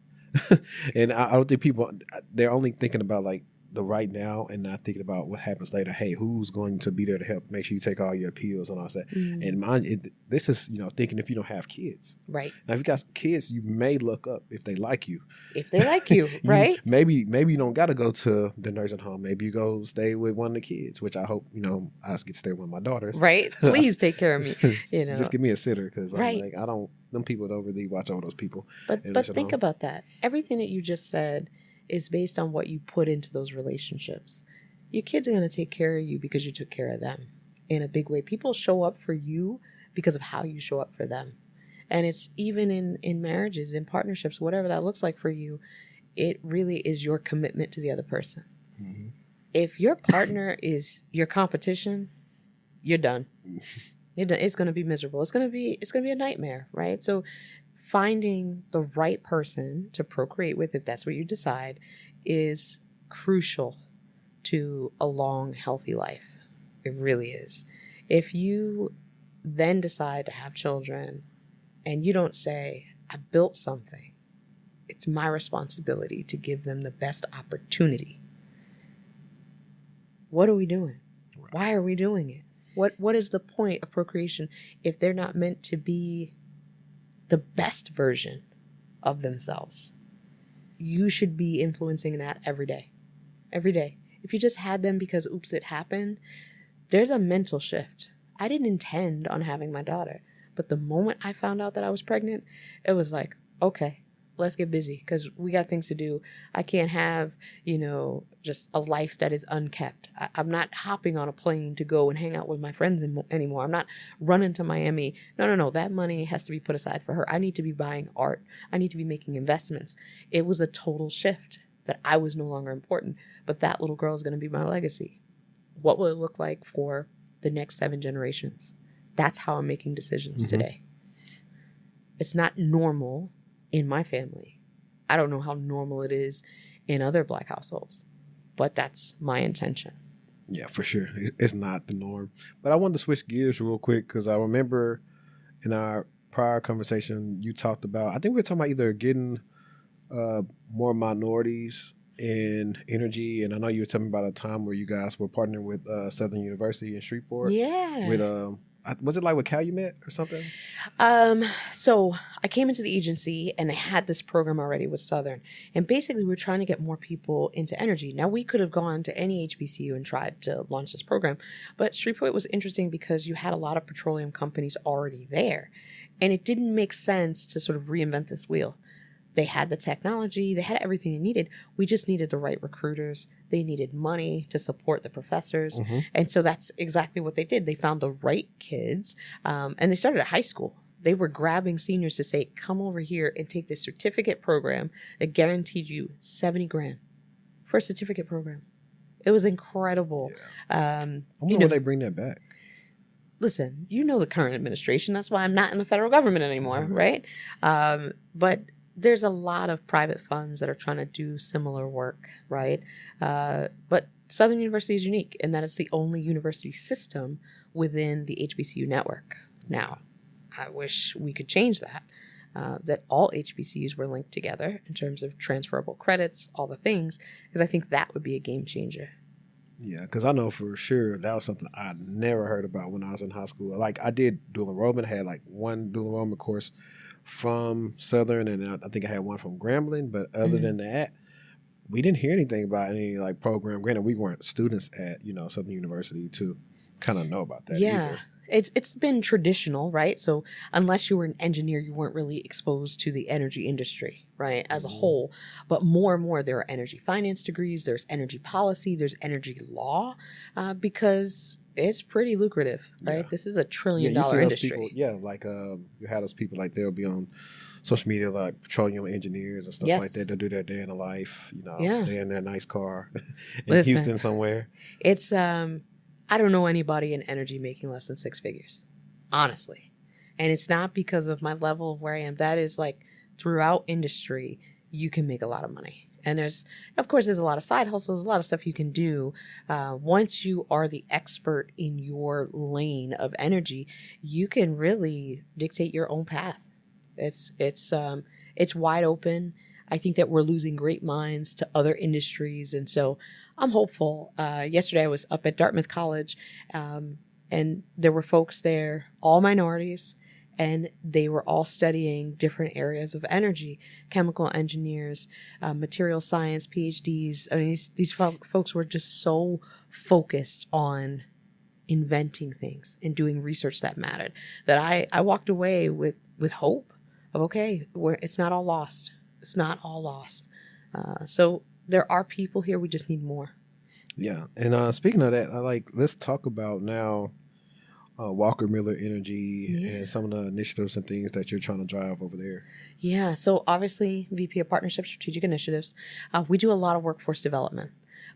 And I don't think people, they're only thinking about, like, the right now and not thinking about what happens later. Hey, who's going to be there to help make sure you take all your pills and all that? And this is, you know, thinking if you don't have kids. Right. Now, if you got kids, you may look up if they like you. If they like you, right? Maybe you don't got to go to the nursing home. Maybe you go stay with one of the kids, which I hope, you know, I get to stay with one of my daughters. Right. Please take care of me. You know, just give me a sitter because right. I'm like, them people don't really watch over those people. But think about that. Everything that you just said is based on what you put into those relationships. Your kids are going to take care of you because you took care of them in a big way. People show up for you because of how you show up for them. And it's even in marriages, in partnerships, whatever that looks like for you, it really is your commitment to the other person. Mm-hmm. If your partner is your competition, you're done. You're done. It's going to be miserable. It's going to be a nightmare, right? So finding the right person to procreate with, if that's what you decide, is crucial to a long, healthy life. It really is. If you then decide to have children and you don't say, I built something, it's my responsibility to give them the best opportunity. What are we doing? Right. Why are we doing it? What is the point of procreation if they're not meant to be the best version of themselves? You should be influencing that every day. Every day. If you just had them because, oops, it happened, there's a mental shift. I didn't intend on having my daughter, but the moment I found out that I was pregnant, it was like, okay, let's get busy because we got things to do. I can't have, just a life that is unkept. I'm not hopping on a plane to go and hang out with my friends anymore. I'm not running to Miami. No. That money has to be put aside for her. I need to be buying art. I need to be making investments. It was a total shift that I was no longer important, but that little girl is going to be my legacy. What will it look like for the next 7 generations? That's how I'm making decisions today. It's not normal in my family. I don't know how normal it is in other Black households, but that's my intention. Yeah, for sure. It's not the norm. But I wanted to switch gears real quick because I remember in our prior conversation you talked about, I think we were talking about either getting more minorities in energy, and I know you were telling me about a time where you guys were partnering with Southern University in Shreveport. Yeah. With was it like with Calumet or something? So I came into the agency and they had this program already with Southern. And basically we're trying to get more people into energy. Now we could have gone to any HBCU and tried to launch this program, but Shreveport was interesting because you had a lot of petroleum companies already there. And it didn't make sense to sort of reinvent this wheel. They had the technology, they had everything they needed. We just needed the right recruiters. They needed money to support the professors. And so that's exactly what they did. They found the right kids, and they started at high school. They were grabbing seniors to say, come over here and take this certificate program that guaranteed you $70,000 for a certificate program. It was incredible. Yeah. I wonder would they bring that back? Listen, the current administration. That's why I'm not in the federal government anymore, right? But there's a lot of private funds that are trying to do similar work, right? But Southern University is unique in that it's the only university system within the HBCU network. Now, I wish we could change that, that all HBCUs were linked together in terms of transferable credits, all the things, because I think that would be a game changer. Yeah, because I know for sure that was something I never heard about when I was in high school. Like I did dual enrollment, had like one dual enrollment course from Southern, and I think I had one from Grambling. But other than that, we didn't hear anything about any like program. Granted, we weren't students at Southern University to kind of know about that. Yeah. Either. It's been traditional, right? So unless you were an engineer, you weren't really exposed to the energy industry, right, as a whole. But more and more, there are energy finance degrees, there's energy policy, there's energy law, because it's pretty lucrative, right? Yeah. This is a $1 trillion you see those industry. People, like you have those people like they'll be on social media like petroleum engineers and stuff like that. They'll do their day in the life, they're in their nice car in Houston somewhere. It's I don't know anybody in energy making less than 6 figures, honestly. And it's not because of my level of where I am. That is like throughout industry, you can make a lot of money. And there's a lot of side hustles, a lot of stuff you can do. Once you are the expert in your lane of energy, you can really dictate your own path. It's wide open. I think that we're losing great minds to other industries. And so I'm hopeful. Yesterday I was up at Dartmouth College, and there were folks there, all minorities, and they were all studying different areas of energy, chemical engineers, material science, PhDs. I mean, these folks were just so focused on inventing things and doing research that mattered that I walked away with hope of, okay, it's not all lost. It's not all lost. So there are people here. We just need more. Yeah. And speaking of that, let's talk about now Walker Miller Energy and some of the initiatives and things that you're trying to drive over there. Yeah. So obviously, VP of Partnership Strategic Initiatives, we do a lot of workforce development,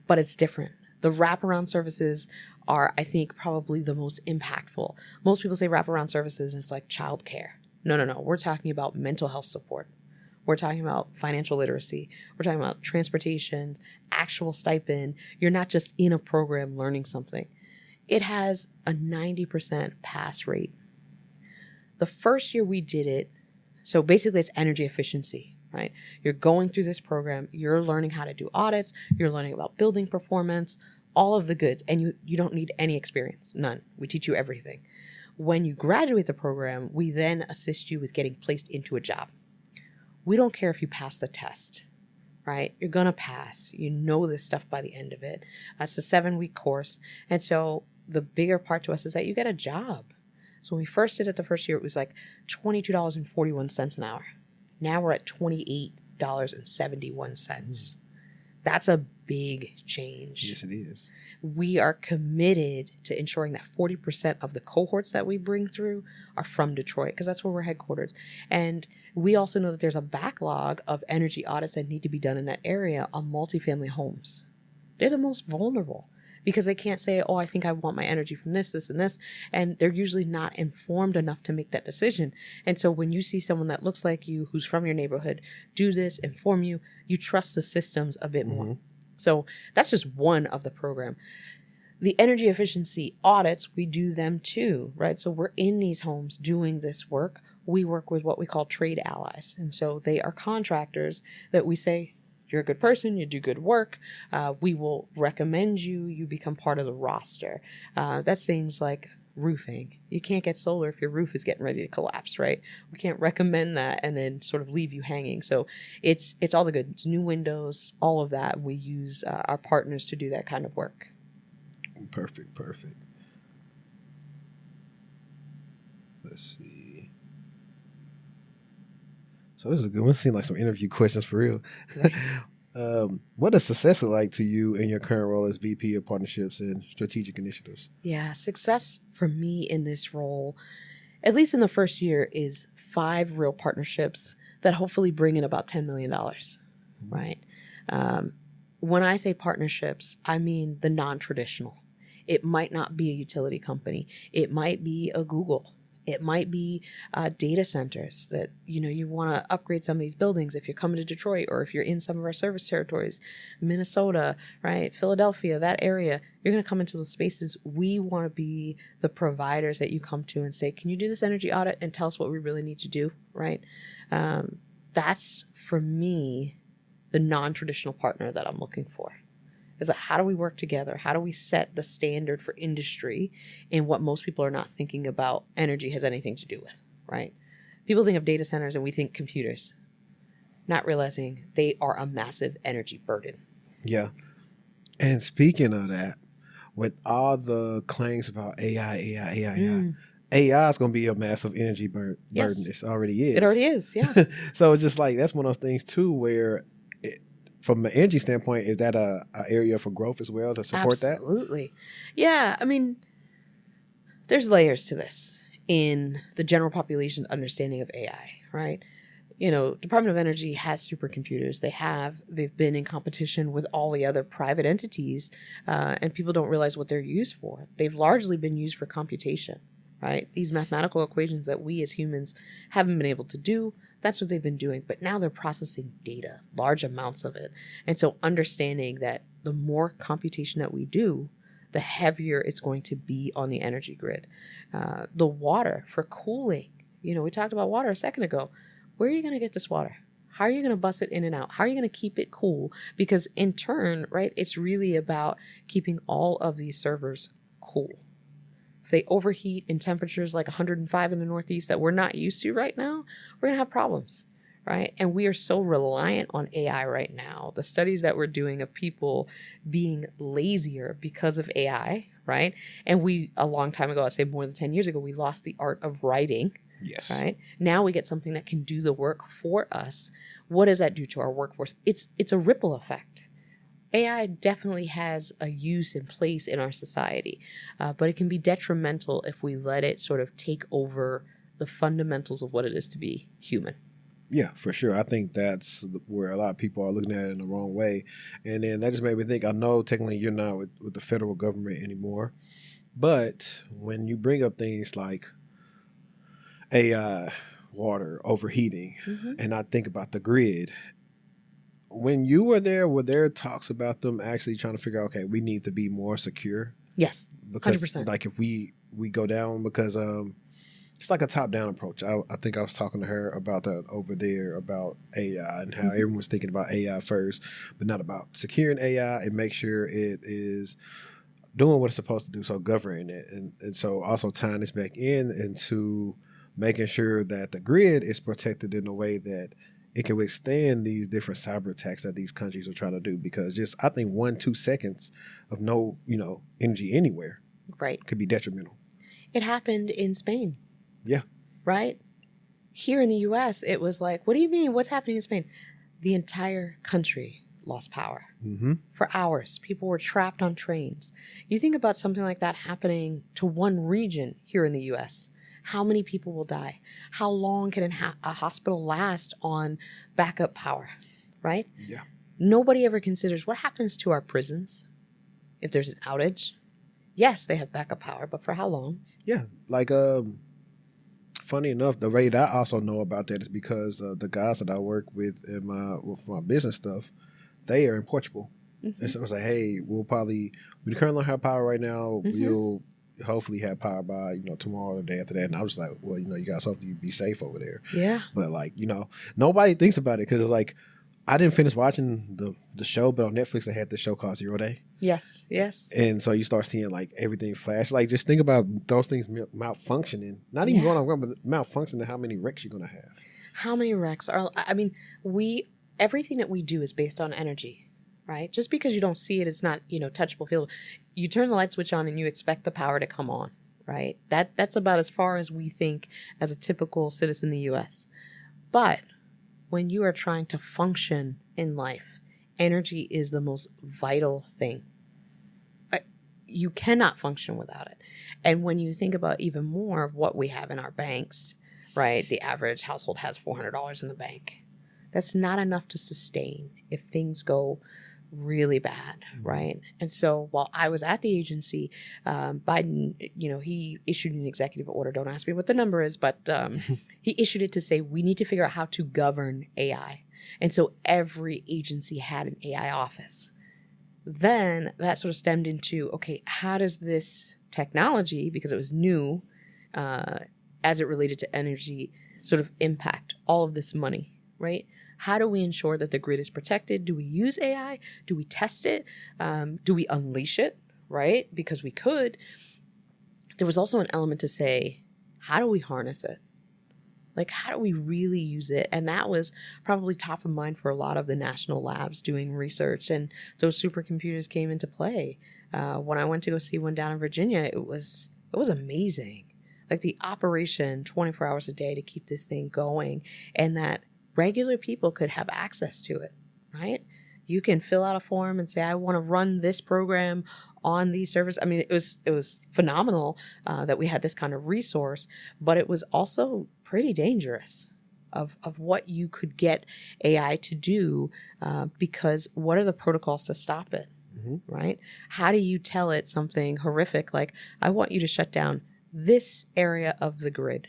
but it's different. The wraparound services are, I think, probably the most impactful. Most people say wraparound services, and it's like childcare. No. We're talking about mental health support. We're talking about financial literacy. We're talking about transportation, actual stipend. You're not just in a program learning something. It has a 90% pass rate. The first year we did it, so basically it's energy efficiency, right? You're going through this program. You're learning how to do audits. You're learning about building performance, all of the goods. And you don't need any experience, none. We teach you everything. When you graduate the program, we then assist you with getting placed into a job. We don't care if you pass the test, right? You're going to pass. You know this stuff by the end of it. It's a 7-week course. And so the bigger part to us is that you get a job. So when we first did it the first year, it was like $22.41 an hour. Now we're at $28.71. That's a big change. Yes, it is. We are committed to ensuring that 40% of the cohorts that we bring through are from Detroit, because that's where we're headquartered. And we also know that there's a backlog of energy audits that need to be done in that area on multifamily homes. They're the most vulnerable because they can't say, oh, I think I want my energy from this, this, and this. And they're usually not informed enough to make that decision. And so when you see someone that looks like you, who's from your neighborhood, do this, inform you, you trust the systems a bit more. So that's just one of the program. The energy efficiency audits, we do them too, right? So we're in these homes doing this work. We work with what we call trade allies. And so they are contractors that we say, you're a good person, you do good work. We will recommend you, you become part of the roster. That's things like roofing. You can't get solar if your roof is getting ready to collapse, right? We can't recommend that and then sort of leave you hanging. So it's all the good. It's new windows, all of that. We use our partners to do that kind of work. Perfect. Let's see. So this is a good one. It seems like some interview questions for real. What does success look like to you in your current role as VP of Partnerships and Strategic Initiatives? Yeah, success for me in this role, at least in the first year, is 5 real partnerships that hopefully bring in about $10 million, right? When I say partnerships, I mean the non-traditional. It might not be a utility company. It might be a Google. It might be data centers that, you want to upgrade some of these buildings. If you're coming to Detroit, or if you're in some of our service territories, Minnesota, right, Philadelphia, that area, you're going to come into those spaces. We want to be the providers that you come to and say, can you do this energy audit and tell us what we really need to do, right? That's, for me, the non-traditional partner that I'm looking for. Is like, how do we work together? How do we set the standard for industry in what most people are not thinking about energy has anything to do with, right? People think of data centers and we think computers, not realizing they are a massive energy burden. Yeah. And speaking of that, with all the claims about AI is going to be a massive energy burden. Yes. It already is. It already is, yeah. So it's just like, that's one of those things too, where from an energy standpoint, is that a area for growth as well to support that? Absolutely. Yeah. I mean, there's layers to this in the general population's understanding of AI, right? Department of Energy has supercomputers. They've been in competition with all the other private entities, and people don't realize what they're used for. They've largely been used for computation, right? These mathematical equations that we as humans haven't been able to do, that's what they've been doing. But now they're processing data, large amounts of it. And so understanding that the more computation that we do, the heavier it's going to be on the energy grid. The water for cooling. We talked about water a second ago. Where are you going to get this water? How are you going to bus it in and out? How are you going to keep it cool? Because in turn, right, it's really about keeping all of these servers cool. If they overheat in temperatures like 105 in the Northeast that we're not used to right now, we're going to have problems, right? And we are so reliant on AI right now. The studies that we're doing of people being lazier because of AI, right? And we, a long time ago, I'd say more than 10 years ago, we lost the art of writing. Yes. Right? Now we get something that can do the work for us. What does that do to our workforce? It's a ripple effect. AI definitely has a use and place in our society, but it can be detrimental if we let it sort of take over the fundamentals of what it is to be human. Yeah, for sure. I think that's where a lot of people are looking at it in the wrong way. And then that just made me think, I know technically you're not with the federal government anymore, but when you bring up things like AI, water, overheating, and I think about the grid, when you were there talks about them actually trying to figure out, okay, we need to be more secure? Yes, because 100%. Like if we go down, because it's like a top-down approach. I think I was talking to her about that over there, about AI and how everyone's thinking about AI first, but not about securing AI and make sure it is doing what it's supposed to do, so governing it. And so also tying this back into making sure that the grid is protected in a way that it can withstand these different cyber attacks that these countries are trying to do. Because just, I think 1-2 seconds of no, energy anywhere, right, could be detrimental. It happened in Spain. Yeah. Right? Here in the U.S., it was like, what do you mean? What's happening in Spain? The entire country lost power for hours. People were trapped on trains. You think about something like that happening to one region here in the U.S., how many people will die? How long can a hospital last on backup power, right? Yeah. Nobody ever considers what happens to our prisons if there's an outage. Yes, they have backup power, but for how long? Yeah. Like, funny enough, the way that I also know about that is because the guys that I work with with my business stuff, they are in Portugal. And so I was like, hey, we currently don't have power right now. We'll hopefully have power by, tomorrow or the day after that. And I was like, well, you guys hopefully be safe over there. Yeah. But like, nobody thinks about it because like, I didn't finish watching the show, but on Netflix they had this show called 0 Day. Yes. And so you start seeing like everything flash. Like just think about those things malfunctioning. Not even going on wrong, but malfunctioning, how many wrecks you're going to have. How many wrecks are, everything that we do is based on energy. Right? Just because you don't see it, it's not, touchable, feel. You turn the light switch on and you expect the power to come on, right? That's about as far as we think as a typical citizen in the U.S. But when you are trying to function in life, energy is the most vital thing. You cannot function without it. And when you think about even more of what we have in our banks, right? The average household has $400 in the bank. That's not enough to sustain if things go really bad, right? And so while I was at the agency, Biden, he issued an executive order. Don't ask me what the number is, but he issued it to say we need to figure out how to govern AI. And so every agency had an AI office. Then that sort of stemmed into, okay, how does this technology, because it was new, as it related to energy, sort of impact all of this money, right? How do we ensure that the grid is protected? Do we use AI? Do we test it? Do we unleash it, right? Because we could. There was also an element to say, how do we harness it? Like, how do we really use it? And that was probably top of mind for a lot of the national labs doing research. And those supercomputers came into play. When I went to go see one down in Virginia, it was amazing. Like the operation 24 hours a day to keep this thing going, and that regular people could have access to it, right? You can fill out a form and say, I want to run this program on these servers. I mean, it was phenomenal that we had this kind of resource, but it was also pretty dangerous of what you could get AI to do, because what are the protocols to stop it, right? How do you tell it something horrific like, I want you to shut down this area of the grid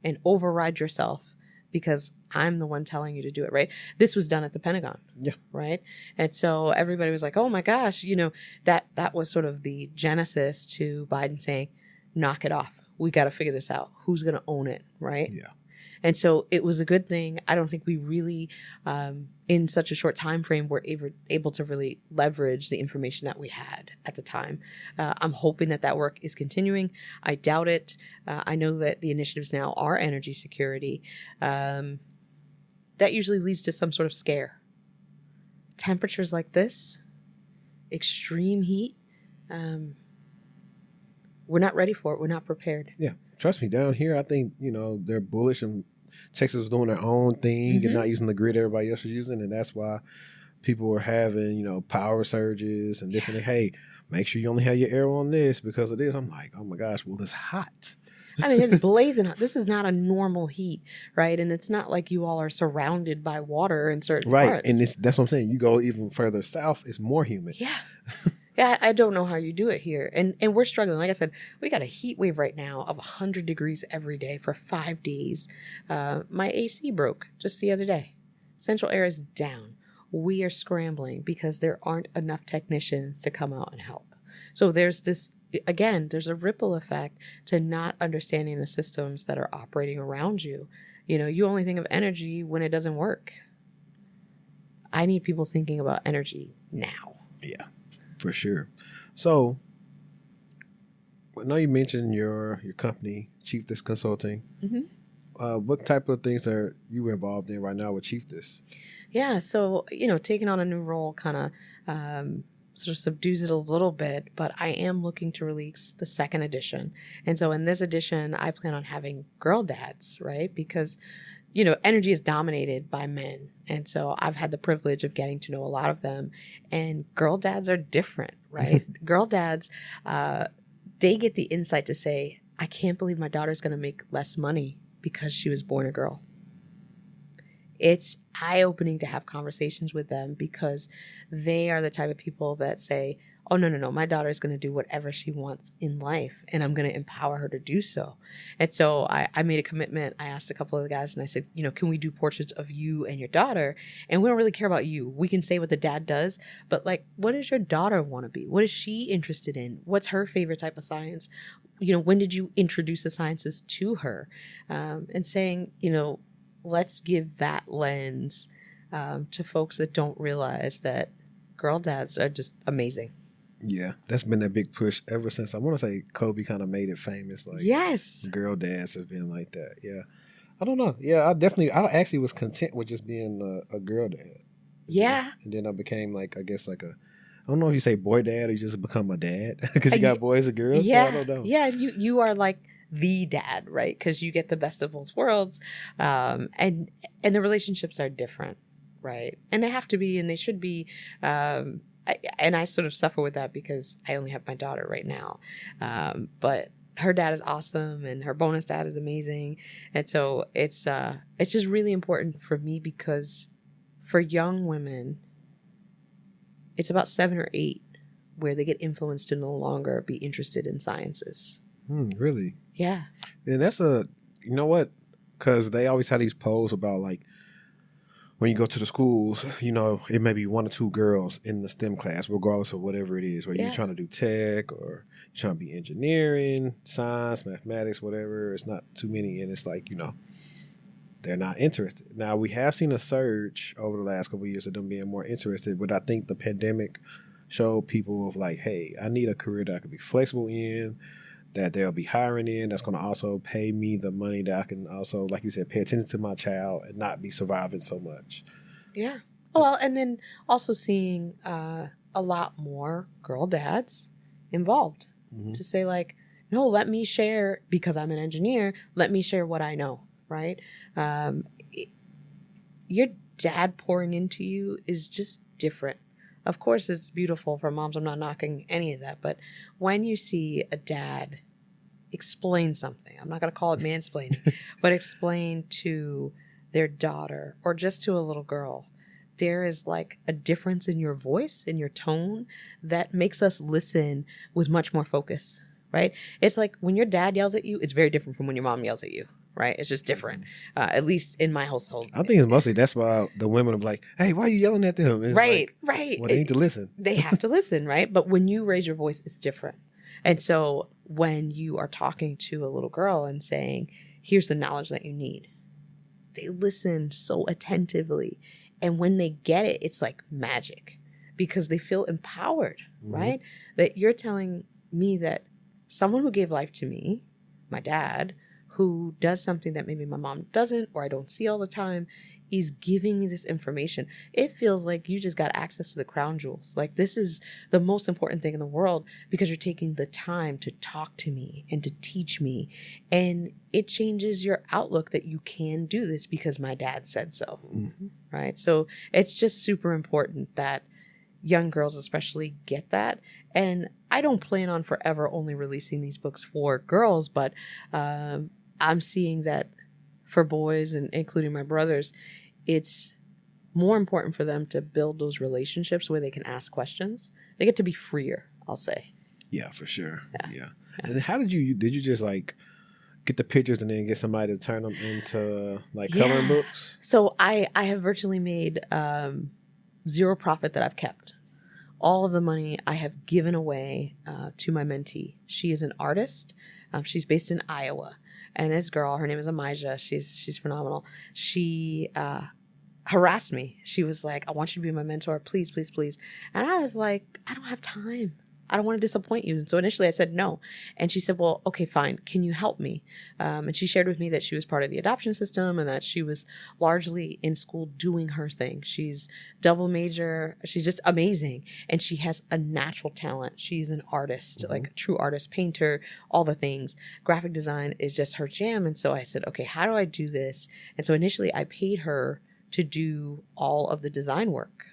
and override yourself because I'm the one telling you to do it, right? This was done at the Pentagon. Yeah. Right? And so everybody was like, oh my gosh, that was sort of the genesis to Biden saying, knock it off. We got to figure this out. Who's going to own it, right? Yeah. And so it was a good thing. I don't think we really, in such a short time frame, were able to really leverage the information that we had at the time. I'm hoping that work is continuing. I doubt it. I know that the initiatives now are energy security. That usually leads to some sort of scare. Temperatures like this, extreme heat, we're not ready for it. We're not prepared. Yeah. Trust me, down here, I think, they're bullish, and Texas was doing their own thing and not using the grid everybody else was using. And that's why people were having, power surges and different. Hey, make sure you only have your air on this because of this. I'm like, oh my gosh, well, it's hot. I mean, it's blazing hot. This is not a normal heat, right? And it's not like you all are surrounded by water in certain parts. And that's what I'm saying. You go even further south, it's more humid. Yeah. Yeah, I don't know how you do it here. And we're struggling. Like I said, we got a heat wave right now of 100 degrees every day for 5 days. My AC broke just the other day. Central air is down. We are scrambling because there aren't enough technicians to come out and help. So there's this, again, there's a ripple effect to not understanding the systems that are operating around you. You only think of energy when it doesn't work. I need people thinking about energy now. Yeah. For sure. So, I know you mentioned your company, Chiefess Consulting. What type of things are you involved in right now with Chiefess? Yeah, so, taking on a new role kind of sort of subdues it a little bit, but I am looking to release the second edition. And so in this edition, I plan on having girl dads, right? Because energy is dominated by men. And so I've had the privilege of getting to know a lot of them. And girl dads are different, right? Girl dads, they get the insight to say, I can't believe my daughter's going to make less money because she was born a girl. It's eye-opening to have conversations with them because they are the type of people that say, oh, no, my daughter is going to do whatever she wants in life, and I'm going to empower her to do so. And so I made a commitment. I asked a couple of the guys, and I said, can we do portraits of you and your daughter? And we don't really care about you. We can say what the dad does, but what does your daughter want to be? What is she interested in? What's her favorite type of science? When did you introduce the sciences to her? And saying, let's give that lens to folks that don't realize that girl dads are just amazing. Yeah, that's been a big push ever since, I want to say, Kobe kind of made it famous. Yes. Girl dads have been like that. Yeah. I don't know. Yeah, I actually was content with just being a girl dad. Yeah. And then I became I don't know if you say boy dad or you just become a dad because you got boys and girls. Yeah. So I don't know. Yeah. You are the dad, right? Because you get the best of both worlds. And the relationships are different, right? And they have to be, and they should be. And I sort of suffer with that because I only have my daughter right now. But her dad is awesome and her bonus dad is amazing. And so it's just really important for me because for young women, it's about 7 or 8 where they get influenced to no longer be interested in sciences. Really? Yeah. And that's you know what? Because they always have these polls about like, when you go to the schools, you know, it may be 1 or 2 girls in the STEM class, regardless of whatever it is, whether you're trying to do tech or you're trying to be engineering, science, mathematics, whatever. It's not too many. And it's like, you know, they're not interested. Now, we have seen a surge over the last couple of years of them being more interested, but I think the pandemic showed people of like, hey, I need a career that I could be flexible in, that they'll be hiring in, that's going to also pay me the money that I can also, like you said, pay attention to my child and not be surviving so much. Yeah. Well, and then also seeing a lot more girl dads involved to say like, no, let me share, because I'm an engineer, let me share what I know, right? Your dad pouring into you is just different. Of course, it's beautiful for moms. I'm not knocking any of that. But when you see a dad explain something, I'm not going to call it mansplaining, but explain to their daughter or just to a little girl, there is like a difference in your voice, in your tone, that makes us listen with much more focus, right? It's like when your dad yells at you, it's very different from when your mom yells at you. Right? It's just different, at least in my household. I think it's mostly that's why the women are like, hey, why are you yelling at them? It's right. Well, they need to listen. They have to listen, right? But when you raise your voice, it's different. And so when you are talking to a little girl and saying, here's the knowledge that you need, they listen so attentively. And when they get it, it's like magic because they feel empowered, right? That you're telling me that someone who gave life to me, my dad, who does something that maybe my mom doesn't or I don't see all the time, is giving me this information. It feels like you just got access to the crown jewels. Like this is the most important thing in the world because you're taking the time to talk to me and to teach me. And it changes your outlook that you can do this because my dad said so, right? So it's just super important that young girls especially get that. And I don't plan on forever only releasing these books for girls, but I'm seeing that for boys and including my brothers, it's more important for them to build those relationships where they can ask questions. They get to be freer, I'll say. Yeah, for sure. Yeah. And how did you just like get the pictures and then get somebody to turn them into like coloring books? So I have virtually made zero profit that I've kept. All of the money I have given away to my mentee. She is an artist. She's based in Iowa. And this girl, her name is Amijah. She's phenomenal. She harassed me. She was like, I want you to be my mentor. Please, please, please. And I was like, I don't have time. I don't want to disappoint you. And so initially I said no. And she said, well, okay, fine. Can you help me? And she shared with me that she was part of the adoption system and that she was largely in school doing her thing. She's double major. She's just amazing. And she has a natural talent. She's an artist, like a true artist, painter, all the things. Graphic design is just her jam. And so I said, okay, how do I do this? And so initially I paid her to do all of the design work.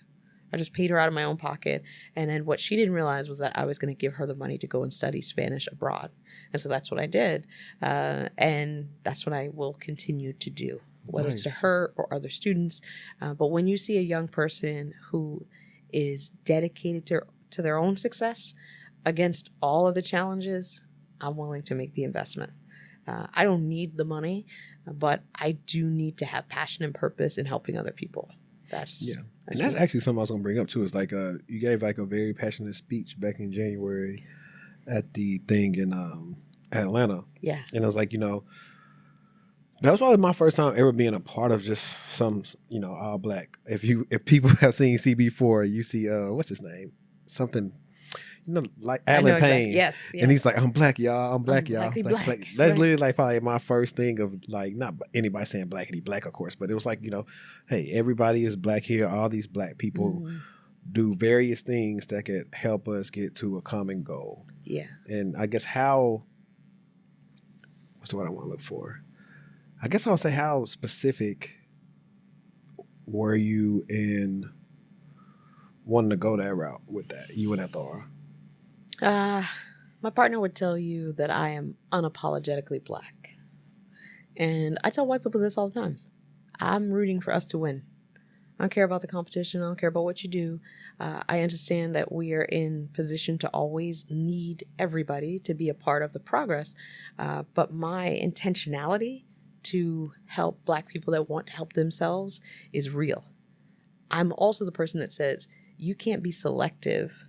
I just paid her out of my own pocket. And then what she didn't realize was that I was going to give her the money to go and study Spanish abroad. And so that's what I did. And that's what I will continue to do, whether it's to her or other students. But when you see a young person who is dedicated to their own success against all of the challenges, I'm willing to make the investment. I don't need the money, but I do need to have passion and purpose in helping other people. That's actually something I was going to bring up too. Is like you gave like a very passionate speech back in January at the thing in Atlanta. Yeah, and it was like, you know, that was probably my first time ever being a part of just some, you know, all black. If people have seen CB4, you see what's his name, something. You know, like Alan Payne. Exactly. Yes. And he's like, I'm black, y'all. I'm black, y'all. Black. That's literally like probably my first thing of like, not anybody saying blackity black, of course, but it was like, you know, hey, everybody is black here. All these black people do various things that could help us get to a common goal. Yeah. And I guess what's the word I want to look for? I guess I'll say how specific were you in wanting to go that route with that, you and Athora? My partner would tell you that I am unapologetically black. And I tell white people this all the time. I'm rooting for us to win. I don't care about the competition. I don't care about what you do. I understand that we are in position to always need everybody to be a part of the progress. But my intentionality to help Black people that want to help themselves is real. I'm also the person that says you can't be selective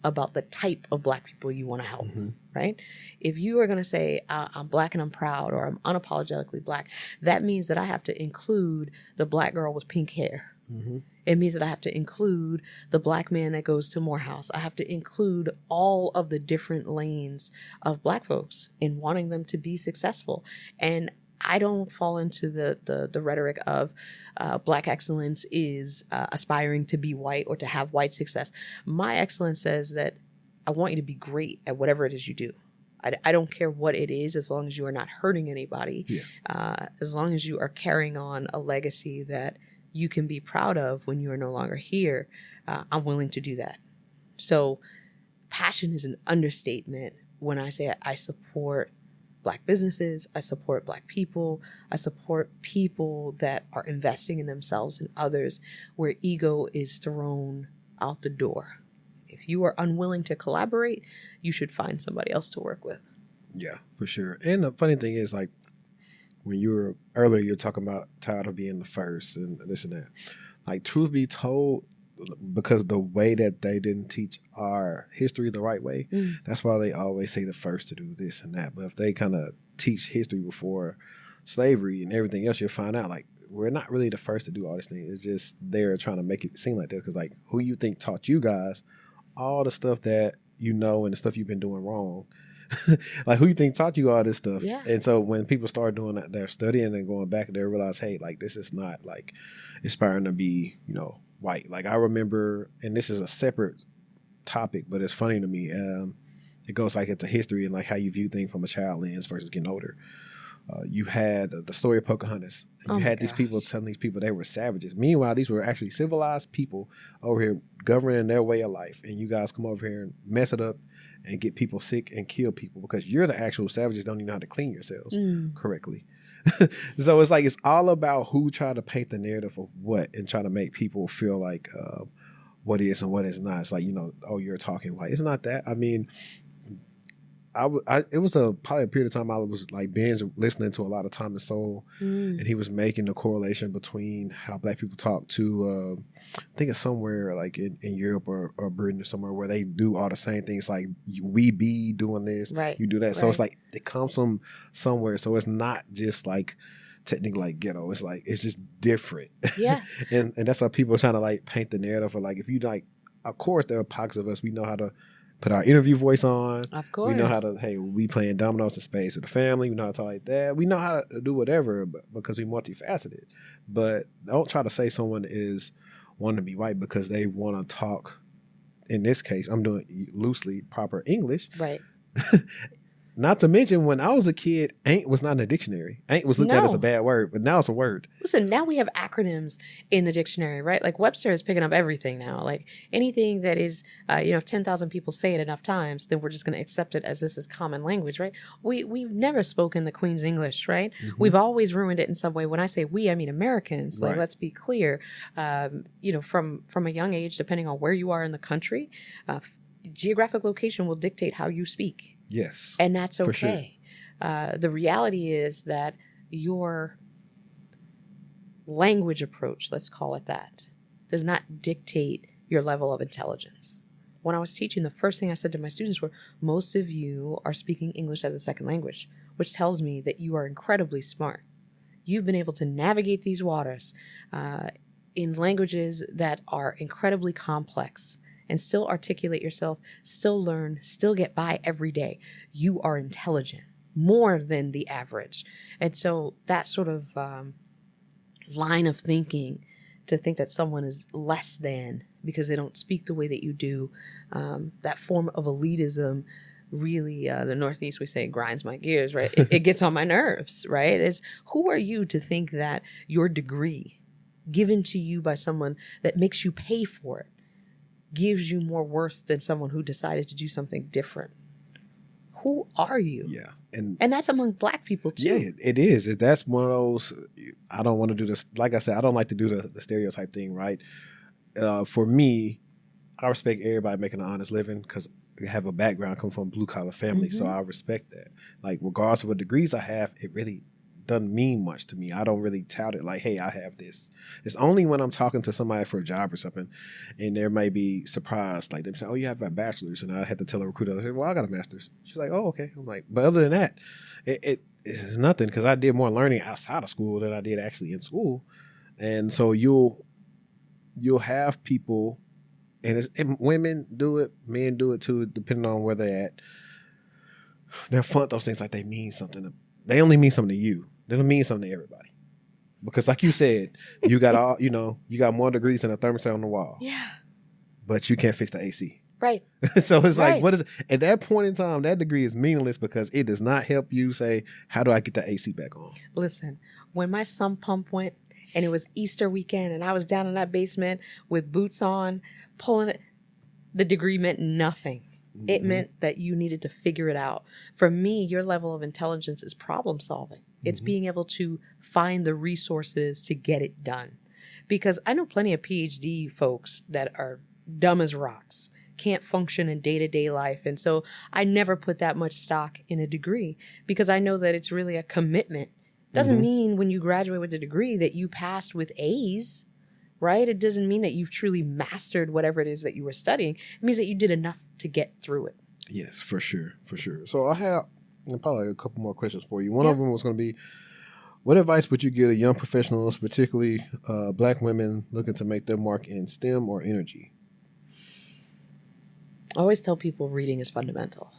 about the type of Black people you want to help, right? If you are going to say, I'm Black and I'm proud, or I'm unapologetically Black, that means that I have to include the Black girl with pink hair. It means that I have to include the Black man that goes to Morehouse. I have to include all of the different lanes of Black folks in wanting them to be successful. And I don't fall into the rhetoric of Black excellence is aspiring to be white or to have white success. My excellence says that I want you to be great at whatever it is you do. I don't care what it is, as long as you are not hurting anybody, as long as you are carrying on a legacy that you can be proud of when you are no longer here. I'm willing to do that. So passion is an understatement when I say I support Black businesses, I support Black people, I support people that are investing in themselves and others, where ego is thrown out the door. If you are unwilling to collaborate, you should find somebody else to work with. Yeah, for sure. And the funny thing is, like, when you were earlier, you're talking about tired of being the first and this and that. Like, truth be told, because the way that they didn't teach our history the right way, that's why they always say the first to do this and that. But if they kind of teach history before slavery and everything else, you'll find out, like, we're not really the first to do all this thing. It's just they're trying to make it seem like that, because, like, who you think taught you guys all the stuff that you know and the stuff you've been doing wrong? Like, who you think taught you all this stuff? Yeah. And so when people start doing that, they're studying and going back, they realize, hey, like, this is not like aspiring to be, white. Like, I remember, and this is a separate topic, but it's funny to me. It goes like into history and like how you view things from a child lens versus getting older. You had the story of Pocahontas. And you had these people telling these people they were savages. Meanwhile, these were actually civilized people over here governing their way of life. And you guys come over here and mess it up and get people sick and kill people because you're the actual savages, don't even know how to clean yourselves correctly. So it's like, it's all about who try to paint the narrative of what and try to make people feel like what is and what is not. It's like, oh, you're talking white. It's not that. I mean, it was probably a period of time I was like binge listening to a lot of Time and Soul, and he was making the correlation between how Black people talk to, I think it's somewhere like in Europe or Britain or somewhere where they do all the same things, like we be doing this, right, you do that. Right. So it's like it comes from somewhere. So it's not just like technically like ghetto. It's like it's just different. Yeah. and that's how people are trying to like paint the narrative of like, if you like, of course there are pockets of us, we know how to put our interview voice on. Of course. We know how to, hey, we playing dominoes in space with the family. We know how to talk like that. We know how to do whatever because we're multifaceted. But don't try to say someone is wanting to be white because they want to talk, in this case, I'm doing loosely proper English. Right. Not to mention, when I was a kid, ain't was not in the dictionary. Ain't was looked at as a bad word, but now it's a word. Listen, now we have acronyms in the dictionary, right? Like Webster is picking up everything now. Like anything that is, 10,000 people say it enough times, then we're just going to accept it as this is common language, right? We've never spoken the Queen's English, right? Mm-hmm. We've always ruined it in some way. When I say we, I mean Americans. Like, let's be clear. From a young age, depending on where you are in the country, geographic location will dictate how you speak. Yes. And that's okay. Sure. The reality is that your language approach, let's call it that, does not dictate your level of intelligence. When I was teaching, the first thing I said to my students were, most of you are speaking English as a second language, which tells me that you are incredibly smart. You've been able to navigate these waters in languages that are incredibly complex and still articulate yourself, still learn, still get by every day. You are intelligent, more than the average. And so that sort of line of thinking, to think that someone is less than because they don't speak the way that you do, that form of elitism really, the Northeast, we say, grinds my gears, right? It gets on my nerves, right? It's, who are you to think that your degree given to you by someone that makes you pay for it gives you more worth than someone who decided to do something different? Who are you? Yeah. And that's among Black people too. Yeah, it is. That's one of those. I don't want to do this. Like I said, I don't like to do the stereotype thing. Right. For me, I respect everybody making an honest living because I have a background, come from a blue collar family, so I respect that. Like, regardless of what degrees I have, it really doesn't mean much to me. I don't really tout it like, hey, I have this. It's only when I'm talking to somebody for a job or something, and they may be surprised, like they say, "Oh, you have a bachelor's," and I had to tell a recruiter, I said, "Well, I got a master's." She's like, "Oh, okay." I'm like, but other than that, it's nothing because I did more learning outside of school than I did actually in school, and so you'll have people. And women do it, men do it too, depending on where they're at. They'll flaunt those things like they mean something. They only mean something to you. They don't mean something to everybody. Because like you said, you got you got more degrees than a thermostat on the wall. Yeah. But you can't fix the AC. Right. So it's like, what is it? At that point in time, that degree is meaningless because it does not help you say, how do I get the AC back on? Listen, when my sump pump went and it was Easter weekend and I was down in that basement with boots on, pulling it, the degree meant nothing. It meant that you needed to figure it out. For me, your level of intelligence is problem solving. It's being able to find the resources to get it done. Because I know plenty of PhD folks that are dumb as rocks, can't function in day-to-day life. And so I never put that much stock in a degree because I know that it's really a commitment. Doesn't mean when you graduate with a degree that you passed with A's, right? It doesn't mean that you've truly mastered whatever it is that you were studying. It means that you did enough to get through it. Yes, for sure. For sure. So I have probably a couple more questions for you. One of them was going to be, what advice would you give to young professionals, particularly Black women looking to make their mark in STEM or energy? I always tell people reading is fundamental,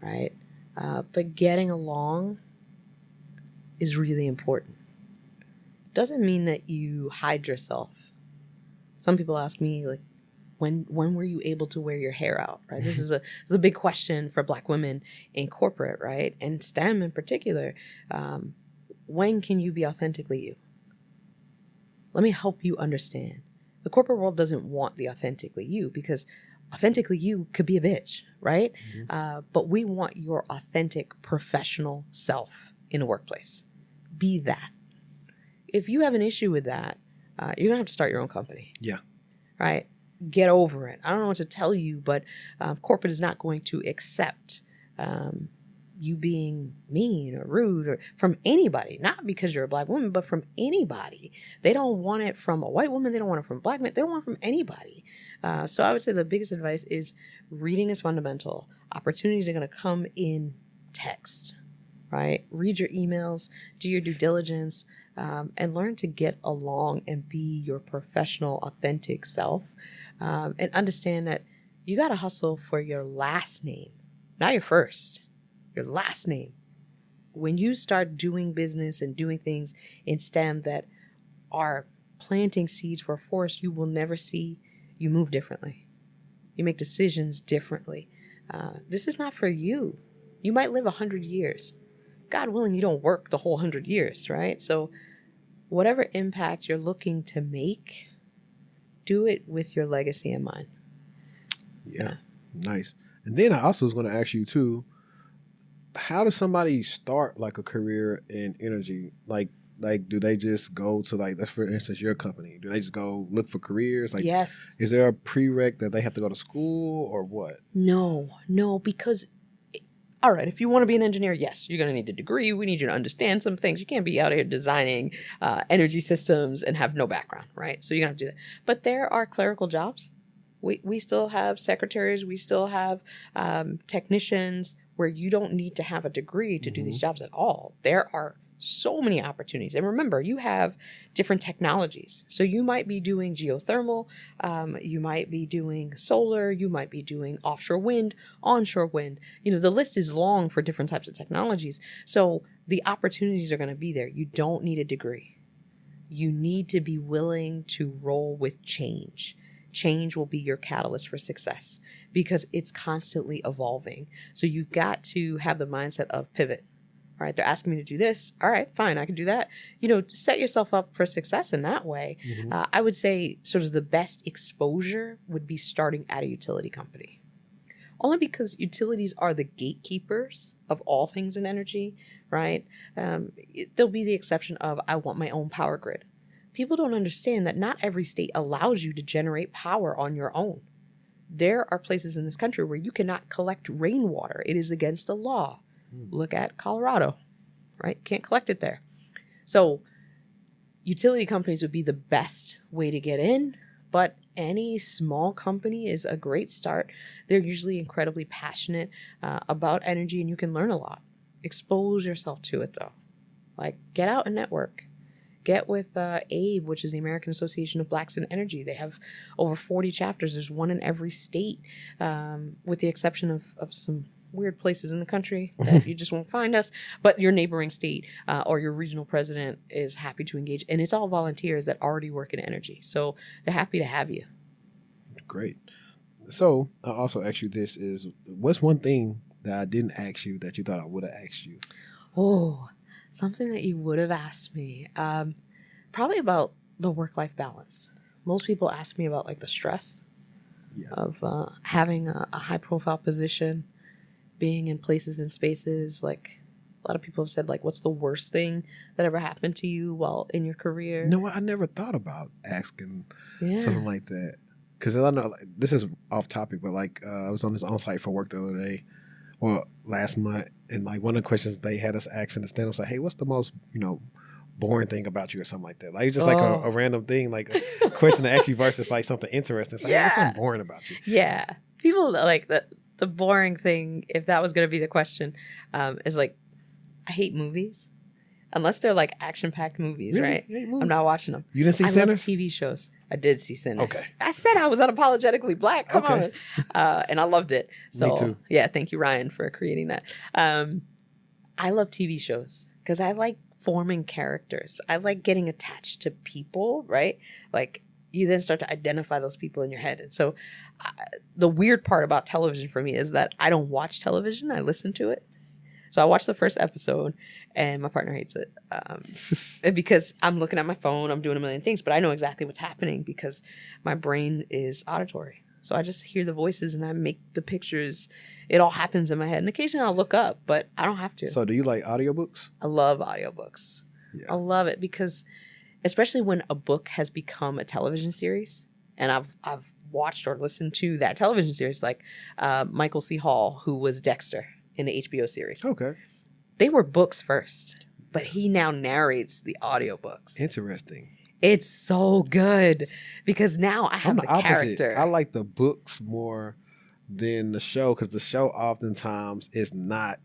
right? But getting along is really important. Doesn't mean that you hide yourself. Some people ask me, like, when were you able to wear your hair out, right? This is a big question for Black women in corporate, right? And STEM in particular. When can you be authentically you? Let me help you understand. The corporate world doesn't want the authentically you because authentically you could be a bitch, right? But we want your authentic professional self in the workplace. Be that. If you have an issue with that, you're going to have to start your own company. Yeah. Right? Get over it. I don't know what to tell you, but corporate is not going to accept you being mean or rude or from anybody, not because you're a Black woman, but from anybody. They don't want it from a white woman. They don't want it from a Black man. They don't want it from anybody. So I would say the biggest advice is reading is fundamental. Opportunities are going to come in text, right? Read your emails, do your due diligence, and learn to get along and be your professional, authentic self. And understand that you got to hustle for your last name, not your first, your last name. When you start doing business and doing things in STEM that are planting seeds for a forest you will never see, you move differently. You make decisions differently. This is not for you. You might live 100 years. God willing, you don't work the whole 100 years, right? So whatever impact you're looking to make, do it with your legacy in mind. Yeah. Nice. And then I also was going to ask you too, how does somebody start like a career in energy? Like do they just go to like, for instance, your company? Do they just go look for careers? Like, yes. Is there a prereq that they have to go to school or what? No, because all right, if you want to be an engineer, yes, you're going to need a degree. We need you to understand some things. You can't be out here designing energy systems and have no background, right? So you're going to have to do that. But there are clerical jobs. We still have secretaries. We still have technicians where you don't need to have a degree to do these jobs at all. There are so many opportunities. And remember, you have different technologies. So you might be doing geothermal, you might be doing solar, you might be doing offshore wind, onshore wind. You know, the list is long for different types of technologies. So the opportunities are going to be there. You don't need a degree. You need to be willing to roll with change. Change will be your catalyst for success because it's constantly evolving. So you've got to have the mindset of pivot. All right, they're asking me to do this. All right, fine, I can do that. You know, set yourself up for success in that way. I would say sort of the best exposure would be starting at a utility company. only because utilities are the gatekeepers of all things in energy, right? There'll be the exception of, I want my own power grid. People don't understand that not every state allows you to generate power on your own. There are places in this country where you cannot collect rainwater. It is against the law. Look at Colorado, right? Can't collect it there. So utility companies would be the best way to get in, but any small company is a great start. They're usually incredibly passionate about energy, and you can learn a lot. Expose yourself to it, though. Like, get out and network. Get with ABE, which is the American Association of Blacks in Energy. They have over 40 chapters. There's one in every state, with the exception of some weird places in the country that you just won't find us. But your neighboring state or your regional president is happy to engage. And it's all volunteers that already work in energy. So they're happy to have you. Great. So I'll also ask you this is, what's one thing that I didn't ask you that you thought I would have asked you? Oh, something that you would have asked me. Probably about the work-life balance. Most people ask me about like the stress of having a high-profile position, being in places and spaces. Like, a lot of people have said, like, what's the worst thing that ever happened to you while in your career? You know what? I never thought about asking something like that. Because I know, like, this is off topic, but like I was on this on-site for work the other day, or last month, and like one of the questions they had us ask in the stand was like, hey, what's the most, boring thing about you or something like that? Like, it's just like a random thing, like a question to ask you versus like something interesting. It's like, hey, what's something boring about you? Yeah. People like the boring thing, if that was going to be the question, is like, I hate movies. Unless they're like action-packed movies, Really? right? You hate movies? I'm not watching them. You didn't see I Sinners? love TV shows. I did see Sinners. Okay. I said I was unapologetically Black. Come on. And I loved it. So, Me too. Yeah, thank you, Ryan, for creating that. I love TV shows because I like forming characters. I like getting attached to people, right? Like, you then start to identify those people in your head. And so the weird part about television for me is that I don't watch television. I listen to it. So I watched the first episode, and my partner hates it because I'm looking at my phone, I'm doing a million things, but I know exactly what's happening because my brain is auditory. So I just hear the voices and I make the pictures. It all happens in my head. And occasionally I'll look up, but I don't have to. So do you like audiobooks? I love audiobooks. Yeah. I love it because especially when a book has become a television series, and I've watched or listened to that television series, like Michael C. Hall, who was Dexter in the HBO series. Okay. They were books first, but he now narrates the audiobooks. Interesting. It's so good because now I have I'm the the opposite. character. I like the books more than the show because the show oftentimes is not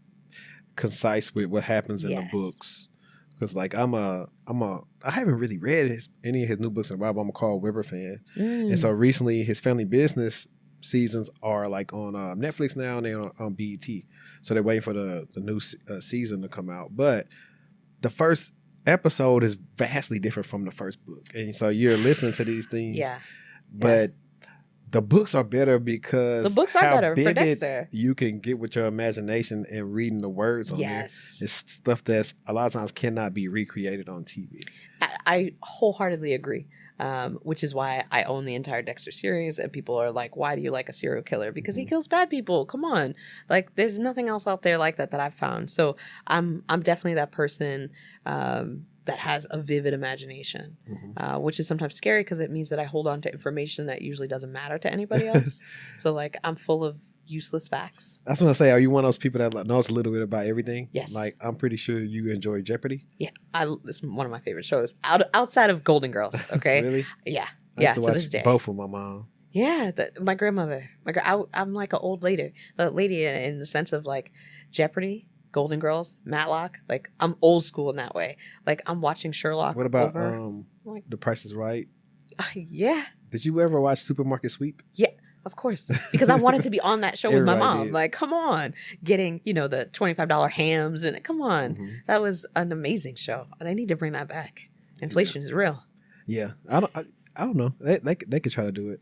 concise with what happens in the books. Because like I haven't really read any of his new books in a while, but I'm a Carl Weber fan. And so recently his family business seasons are like on Netflix now, and they're on BET. So they're waiting for the new season to come out. But the first episode is vastly different from the first book. And so you're listening to these things. Yeah. But the books are better because the books are better for Dexter. You can get with your imagination and reading the words on there. It's stuff that's a lot of times cannot be recreated on TV. I wholeheartedly agree. Which is why I own the entire Dexter series, and people are like, why do you like a serial killer? Because he kills bad people. Come on. Like, there's nothing else out there like that I've found. So I'm definitely that person that has a vivid imagination, which is sometimes scary because it means that I hold on to information that usually doesn't matter to anybody else. So like, I'm full of useless facts. That's what I say. Are you one of those people that knows a little bit about everything? Yes. Like, I'm pretty sure you enjoy Jeopardy. Yeah. It's one of my favorite shows outside of Golden Girls. Okay. Really? Yeah. I used to watch this day. both with my mom. Yeah. My grandmother. I'm like an old lady in the sense of like Jeopardy, Golden Girls, Matlock. Like, I'm old school in that way. Like, I'm watching Sherlock. What about The Price is Right? Yeah. Did you ever watch Supermarket Sweep? Yeah. Of course, because I wanted to be on that show with my mom. Did. Like, come on, getting, the $25 hams and come on. That was an amazing show. They need to bring that back. Inflation is real. Yeah. I don't know. They could try to do it.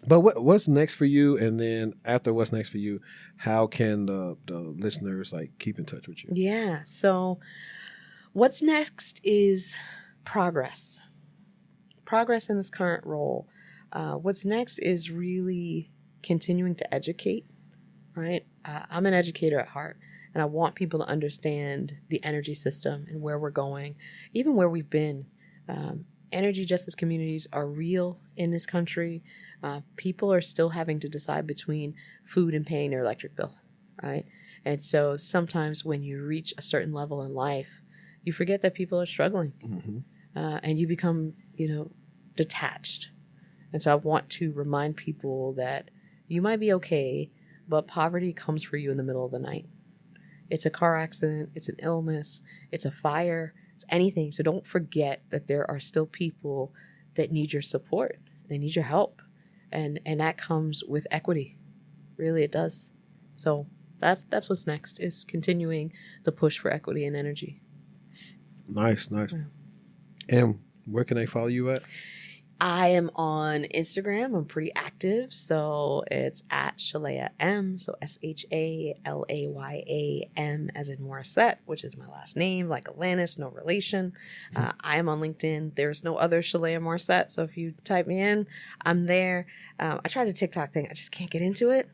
But what's next for you? And then after what's next for you, how can the listeners like keep in touch with you? Yeah. So what's next is progress in this current role. What's next is really continuing to educate, right? I'm an educator at heart, and I want people to understand the energy system and where we're going, even where we've been. Energy justice communities are real in this country. People are still having to decide between food and paying their electric bill, right? And so sometimes when you reach a certain level in life, you forget that people are struggling, and you become, detached. And so I want to remind people that you might be okay, but poverty comes for you in the middle of the night. It's a car accident, it's an illness, it's a fire, it's anything. So don't forget that there are still people that need your support. They need your help. And that comes with equity. Really, it does. So that's what's next, is continuing the push for equity and energy. Nice. Yeah. And where can they follow you at? I am on Instagram. I'm pretty active. So it's at Shalaya M. So ShaLayam as in Morissette, which is my last name, like Alanis, no relation. I am on LinkedIn. There's no other Shalaya Morissette. So if you type me in, I'm there. I tried the TikTok thing. I just can't get into it.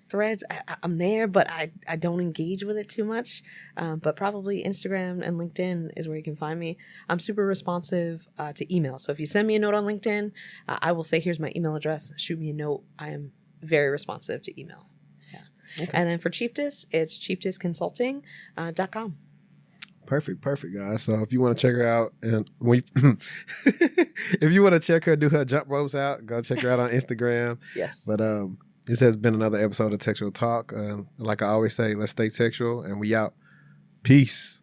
Threads, I'm there, but I don't engage with it too much. But probably Instagram and LinkedIn is where you can find me. I'm super responsive to email. So if you send me a note on LinkedIn, I will say, here's my email address. Shoot me a note. I am very responsive to email. Yeah. Okay. And then for Chiefess, it's chieftessconsulting.com. Perfect, guys. So if you want to check her out, and if you want to check her, do her jump ropes out, go check her out on Instagram. Yes. But this has been another episode of TechTual Talk. Like I always say, let's stay textual, and we out. Peace.